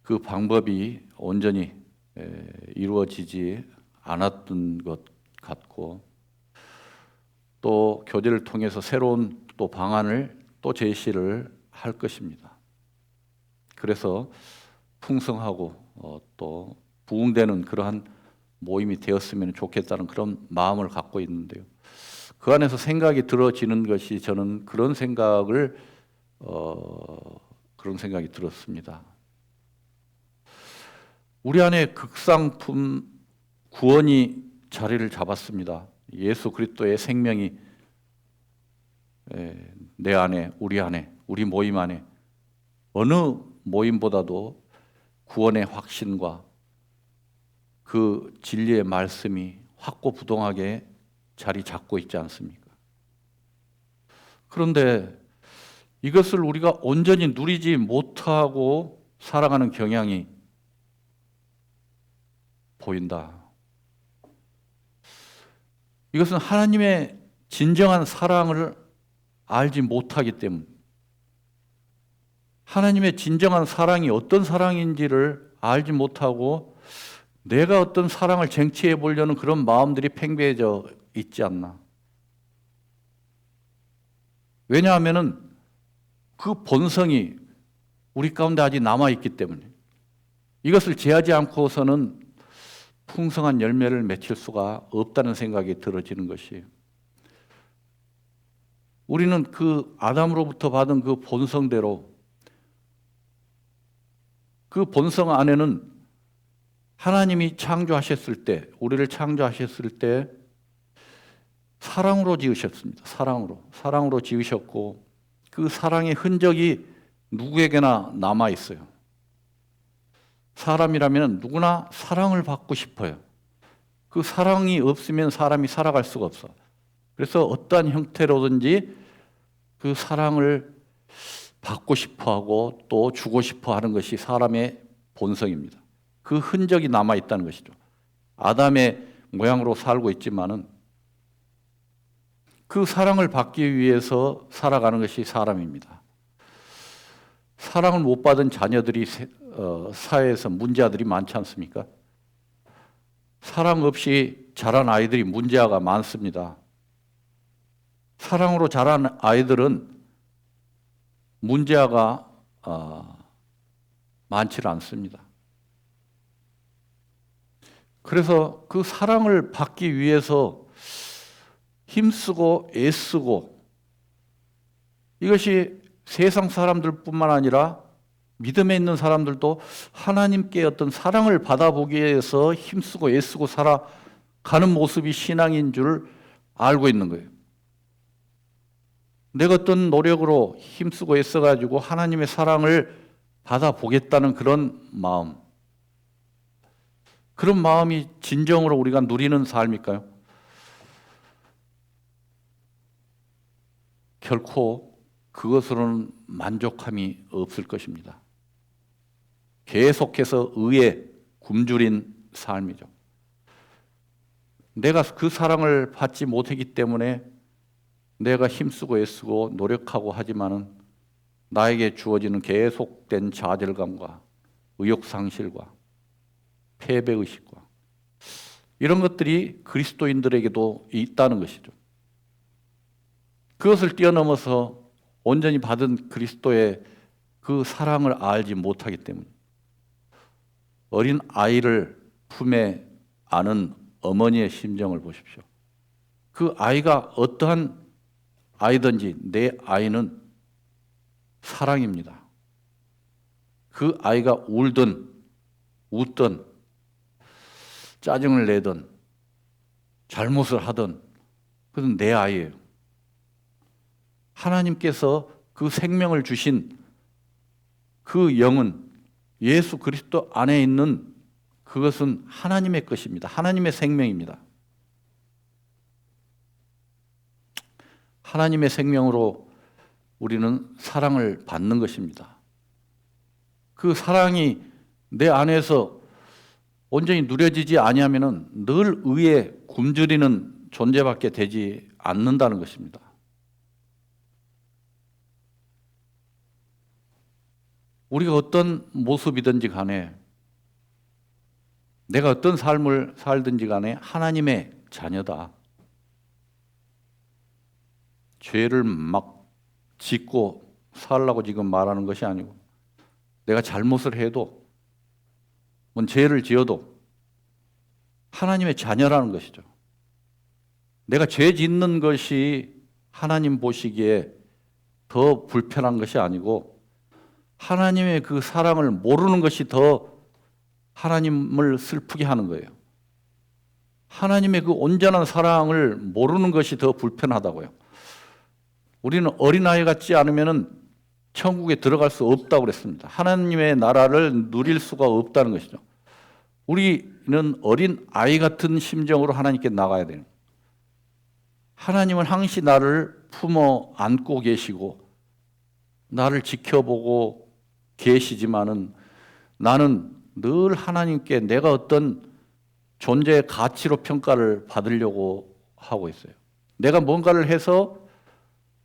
그 방법이 온전히 이루어지지 않았던 것 같고, 또 교제를 통해서 새로운 또 방안을 또 제시를 할 것입니다. 그래서 풍성하고 또 부흥되는 그러한 모임이 되었으면 좋겠다는 그런 마음을 갖고 있는데요. 그 안에서 생각이 들어지는 것이 저는 그런 생각이 들었습니다. 우리 안에 극상품 구원이 자리를 잡았습니다. 예수 그리스도의 생명이 내 안에, 우리 모임 안에 어느 모임보다도 구원의 확신과 그 진리의 말씀이 확고부동하게 자리 잡고 있지 않습니까? 그런데 이것을 우리가 온전히 누리지 못하고 살아가는 경향이 보인다. 이것은 하나님의 진정한 사랑을 알지 못하기 때문, 하나님의 진정한 사랑이 어떤 사랑인지를 알지 못하고 내가 어떤 사랑을 쟁취해 보려는 그런 마음들이 팽배해져 있지 않나. 왜냐하면은 그 본성이 우리 가운데 아직 남아있기 때문에 이것을 제하지 않고서는 풍성한 열매를 맺힐 수가 없다는 생각이 들어지는 것이에요. 우리는 그 아담으로부터 받은 그 본성대로, 그 본성 안에는 하나님이 창조하셨을 때, 우리를 창조하셨을 때 사랑으로 지으셨습니다. 사랑으로 지으셨고 그 사랑의 흔적이 누구에게나 남아 있어요. 사람이라면 누구나 사랑을 받고 싶어요. 그 사랑이 없으면 사람이 살아갈 수가 없어. 그래서 어떠한 형태로든지 그 사랑을 받고 싶어하고 또 주고 싶어하는 것이 사람의 본성입니다. 그 흔적이 남아 있다는 것이죠. 아담의 모양으로 살고 있지만은 그 사랑을 받기 위해서 살아가는 것이 사람입니다. 사랑을 못 받은 자녀들이 사회에서 문제아들이 많지 않습니까? 사랑 없이 자란 아이들이 문제아가 많습니다. 사랑으로 자란 아이들은 문제아가 많지 않습니다. 그래서 그 사랑을 받기 위해서 힘쓰고 애쓰고, 이것이 세상 사람들뿐만 아니라 믿음에 있는 사람들도 하나님께 어떤 사랑을 받아보기 위해서 힘쓰고 애쓰고 살아가는 모습이 신앙인 줄 알고 있는 거예요. 내가 어떤 노력으로 힘쓰고 애써가지고 하나님의 사랑을 받아보겠다는 그런 마음, 그런 마음이 진정으로 우리가 누리는 삶일까요? 결코 그것으로는 만족함이 없을 것입니다. 계속해서 의에 굶주린 삶이죠. 내가 그 사랑을 받지 못했기 때문에 내가 힘쓰고 애쓰고 노력하고 하지만은 나에게 주어지는 계속된 좌절감과 의욕상실과 패배의식과 이런 것들이 그리스도인들에게도 있다는 것이죠. 그것을 뛰어넘어서 온전히 받은 그리스도의 그 사랑을 알지 못하기 때문에, 어린 아이를 품에 안은 어머니의 심정을 보십시오. 그 아이가 어떠한 아이든지 내 아이는 사랑입니다. 그 아이가 울든 웃든 짜증을 내든 잘못을 하든 그건 내 아이예요. 하나님께서 그 생명을 주신 그 영은 예수 그리스도 안에 있는 그것은 하나님의 것입니다. 하나님의 생명입니다. 하나님의 생명으로 우리는 사랑을 받는 것입니다. 그 사랑이 내 안에서 온전히 누려지지 아니하면은 늘 의에 굶주리는 존재밖에 되지 않는다는 것입니다. 우리가 어떤 모습이든지 간에, 내가 어떤 삶을 살든지 간에 하나님의 자녀다. 죄를 막 짓고 살라고 지금 말하는 것이 아니고, 내가 잘못을 해도, 뭔 죄를 지어도 하나님의 자녀라는 것이죠. 내가 죄 짓는 것이 하나님 보시기에 더 불편한 것이 아니고, 하나님의 그 사랑을 모르는 것이 더 하나님을 슬프게 하는 거예요. 하나님의 그 온전한 사랑을 모르는 것이 더 불편하다고요. 우리는 어린아이 같지 않으면 천국에 들어갈 수 없다고 그랬습니다. 하나님의 나라를 누릴 수가 없다는 것이죠. 우리는 어린아이 같은 심정으로 하나님께 나가야 돼요. 하나님은 항시 나를 품어 안고 계시고 나를 지켜보고 계시지만은 나는 늘 하나님께 내가 어떤 존재의 가치로 평가를 받으려고 하고 있어요. 내가 뭔가를 해서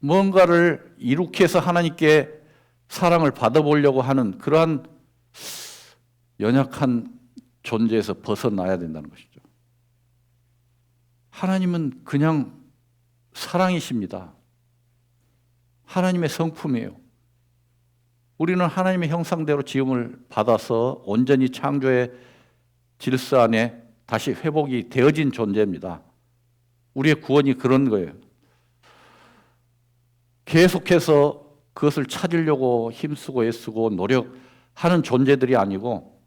뭔가를 이룩해 해서 하나님께 사랑을 받아보려고 하는 그러한 연약한 존재에서 벗어나야 된다는 것이죠. 하나님은 그냥 사랑이십니다. 하나님의 성품이에요. 우리는 하나님의 형상대로 지음을 받아서 온전히 창조의 질서 안에 다시 회복이 되어진 존재입니다. 우리의 구원이 그런 거예요. 계속해서 그것을 찾으려고 힘쓰고 애쓰고 노력하는 존재들이 아니고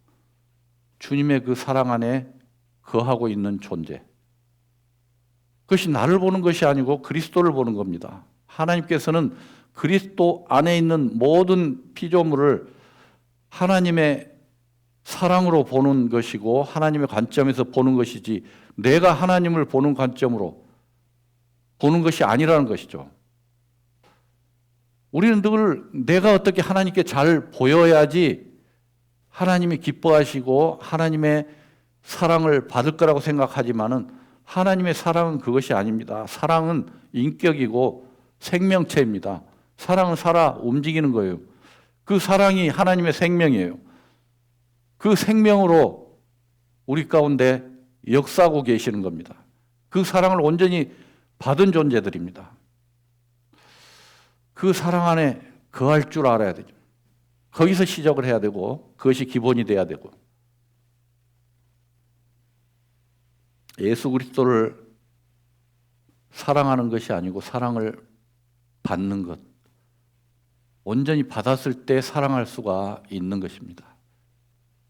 주님의 그 사랑 안에 거하고 있는 존재. 그것이 나를 보는 것이 아니고 그리스도를 보는 겁니다. 하나님께서는 그리스도 안에 있는 모든 피조물을 하나님의 사랑으로 보는 것이고 하나님의 관점에서 보는 것이지 내가 하나님을 보는 관점으로 보는 것이 아니라는 것이죠. 우리는 늘 내가 어떻게 하나님께 잘 보여야지 하나님이 기뻐하시고 하나님의 사랑을 받을 거라고 생각하지만은 하나님의 사랑은 그것이 아닙니다. 사랑은 인격이고 생명체입니다. 사랑은 살아 움직이는 거예요. 그 사랑이 하나님의 생명이에요. 그 생명으로 우리 가운데 역사하고 계시는 겁니다. 그 사랑을 온전히 받은 존재들입니다. 그 사랑 안에 거할 줄 알아야 되죠. 거기서 시작을 해야 되고 그것이 기본이 돼야 되고 예수 그리스도를 사랑하는 것이 아니고 사랑을 받는 것, 온전히 받았을 때 사랑할 수가 있는 것입니다.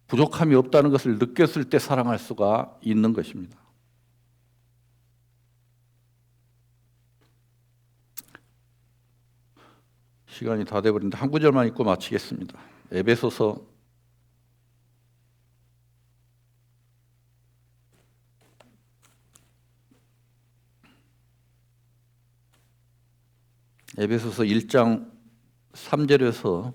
부족함이 없다는 것을 느꼈을 때 사랑할 수가 있는 것입니다. 시간이 다 돼버렸는데 한 구절만 읽고 마치겠습니다. 에베소서 1장 3절에서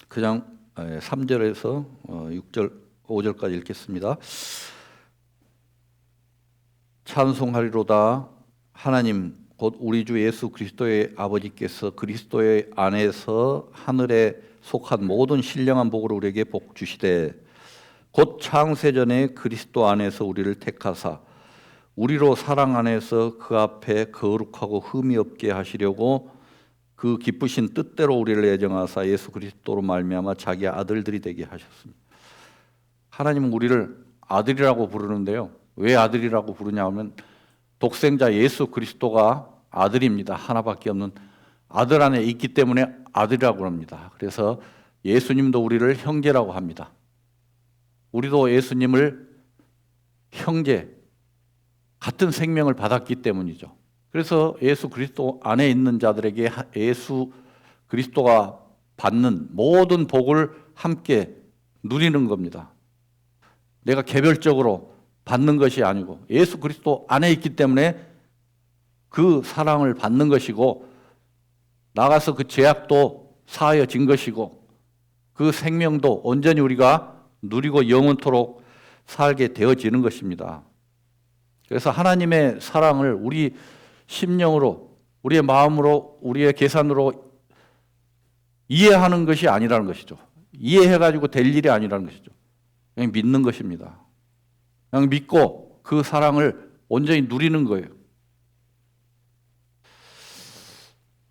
그냥 3절에서 6절, 5절까지 읽겠습니다. 찬송하리로다. 하나님 곧 우리 주 예수 그리스도의 아버지께서 그리스도의 안에서 하늘에 속한 모든 신령한 복을 우리에게 복 주시되 곧 창세전에 그리스도 안에서 우리를 택하사 우리로 사랑 안에서 그 앞에 거룩하고 흠이 없게 하시려고 그 기쁘신 뜻대로 우리를 예정하사 예수 그리스도로 말미암아 자기 아들들이 되게 하셨습니다. 하나님은 우리를 아들이라고 부르는데요. 왜 아들이라고 부르냐 하면 독생자 예수 그리스도가 아들입니다. 하나밖에 없는 아들 안에 있기 때문에 아들이라고 합니다. 그래서 예수님도 우리를 형제라고 합니다. 우리도 예수님을 형제, 같은 생명을 받았기 때문이죠. 그래서 예수 그리스도 안에 있는 자들에게 예수 그리스도가 받는 모든 복을 함께 누리는 겁니다. 내가 개별적으로 받는 것이 아니고 예수 그리스도 안에 있기 때문에 그 사랑을 받는 것이고 나가서 그 죄악도 사하여진 것이고 그 생명도 온전히 우리가 누리고 영원토록 살게 되어지는 것입니다. 그래서 하나님의 사랑을 우리 심령으로, 우리의 마음으로, 우리의 계산으로 이해하는 것이 아니라는 것이죠. 이해해가지고 될 일이 아니라는 것이죠. 그냥 믿는 것입니다. 그냥 믿고 그 사랑을 온전히 누리는 거예요.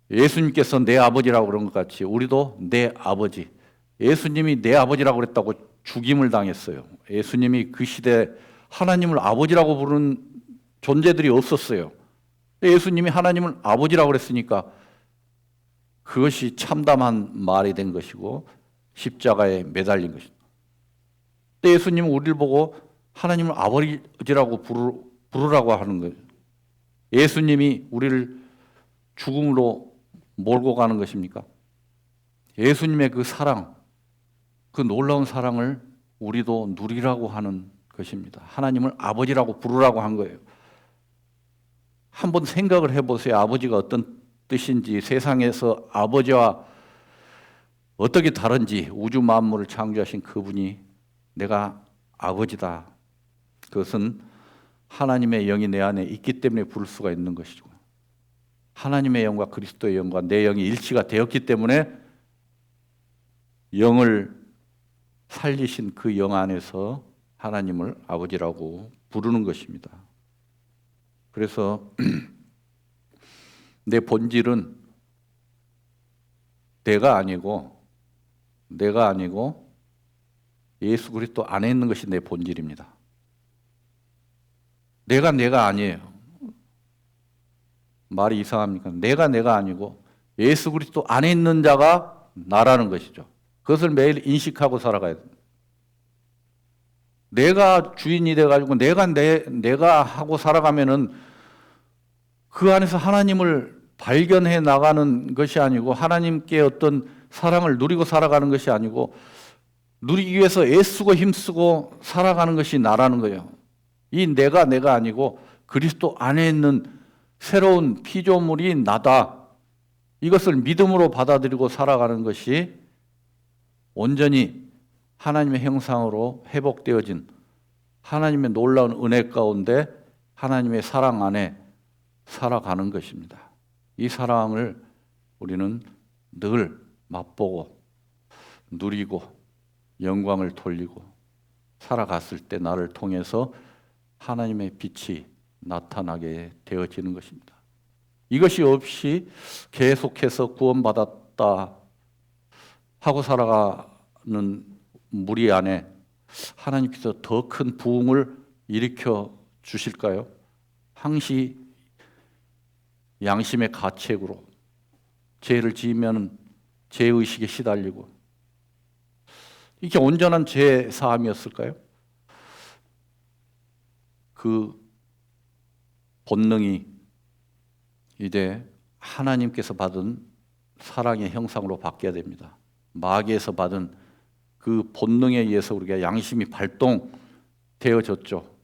예수님께서 내 아버지라고 그런 것 같이 우리도 내 아버지, 예수님이 내 아버지라고 그랬다고 죽임을 당했어요. 예수님이 그 시대에 하나님을 아버지라고 부르는 존재들이 없었어요. 예수님이 하나님을 아버지라고 그랬으니까 그것이 참담한 말이 된 것이고 십자가에 매달린 것입니다. 예수님은 우리를 보고 하나님을 아버지라고 부르라고 하는 거예요. 예수님이 우리를 죽음으로 몰고 가는 것입니까? 예수님의 그 사랑, 그 놀라운 사랑을 우리도 누리라고 하는 것입니다. 하나님을 아버지라고 부르라고 한 거예요. 한번 생각을 해보세요. 아버지가 어떤 뜻인지, 세상에서 아버지와 어떻게 다른지, 우주 만물을 창조하신 그분이 내가 아버지다. 그것은 하나님의 영이 내 안에 있기 때문에 부를 수가 있는 것이죠. 하나님의 영과 그리스도의 영과 내 영이 일치가 되었기 때문에 영을 살리신 그 영 안에서 하나님을 아버지라고 부르는 것입니다. 그래서 내 본질은 내가 아니고 예수 그리스도 안에 있는 것이 내 본질입니다. 내가 아니에요. 말이 이상합니까? 내가 아니고 예수 그리스도 안에 있는 자가 나라는 것이죠. 그것을 매일 인식하고 살아가야 됩니다. 내가 주인이 돼가지고 내가 하고 살아가면은 그 안에서 하나님을 발견해 나가는 것이 아니고 하나님께 어떤 사랑을 누리고 살아가는 것이 아니고 누리기 위해서 애쓰고 힘쓰고 살아가는 것이 나라는 거예요. 이 내가 아니고 그리스도 안에 있는 새로운 피조물이 나다. 이것을 믿음으로 받아들이고 살아가는 것이 온전히 하나님의 형상으로 회복되어진 하나님의 놀라운 은혜 가운데 하나님의 사랑 안에 살아가는 것입니다. 이 사랑을 우리는 늘 맛보고 누리고 영광을 돌리고 살아갔을 때 나를 통해서 하나님의 빛이 나타나게 되어지는 것입니다. 이것이 없이 계속해서 구원받았다 하고 살아가는 무리 안에 하나님께서 더 큰 부흥을 일으켜 주실까요? 항시 양심의 가책으로 죄를 지으면 죄의식에 시달리고 이게 온전한 죄 사함이었을까요? 그 본능이 이제 하나님께서 받은 사랑의 형상으로 바뀌어야 됩니다. 마귀에서 받은 그 본능에 의해서 우리가 양심이 발동되어졌죠.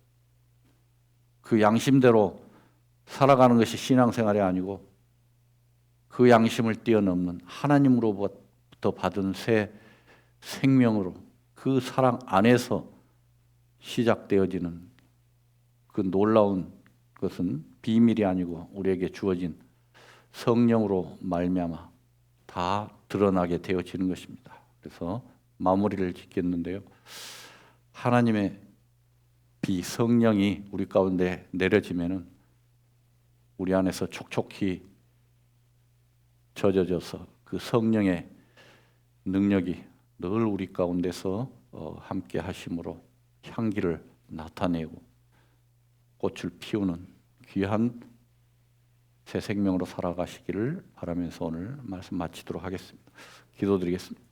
그 양심대로 살아가는 것이 신앙생활이 아니고 그 양심을 뛰어넘는 하나님으로부터 받은 새 생명으로 그 사랑 안에서 시작되어지는 그 놀라운 것은 비밀이 아니고 우리에게 주어진 성령으로 말미암아 다 드러나게 되어지는 것입니다. 그래서 마무리를 짓겠는데요. 하나님의 성령이 우리 가운데 내려지면은 우리 안에서 촉촉히 젖어져서 그 성령의 능력이 늘 우리 가운데서 함께 하심으로 향기를 나타내고 꽃을 피우는 귀한 새 생명으로 살아가시기를 바라면서 오늘 말씀 마치도록 하겠습니다. 기도드리겠습니다.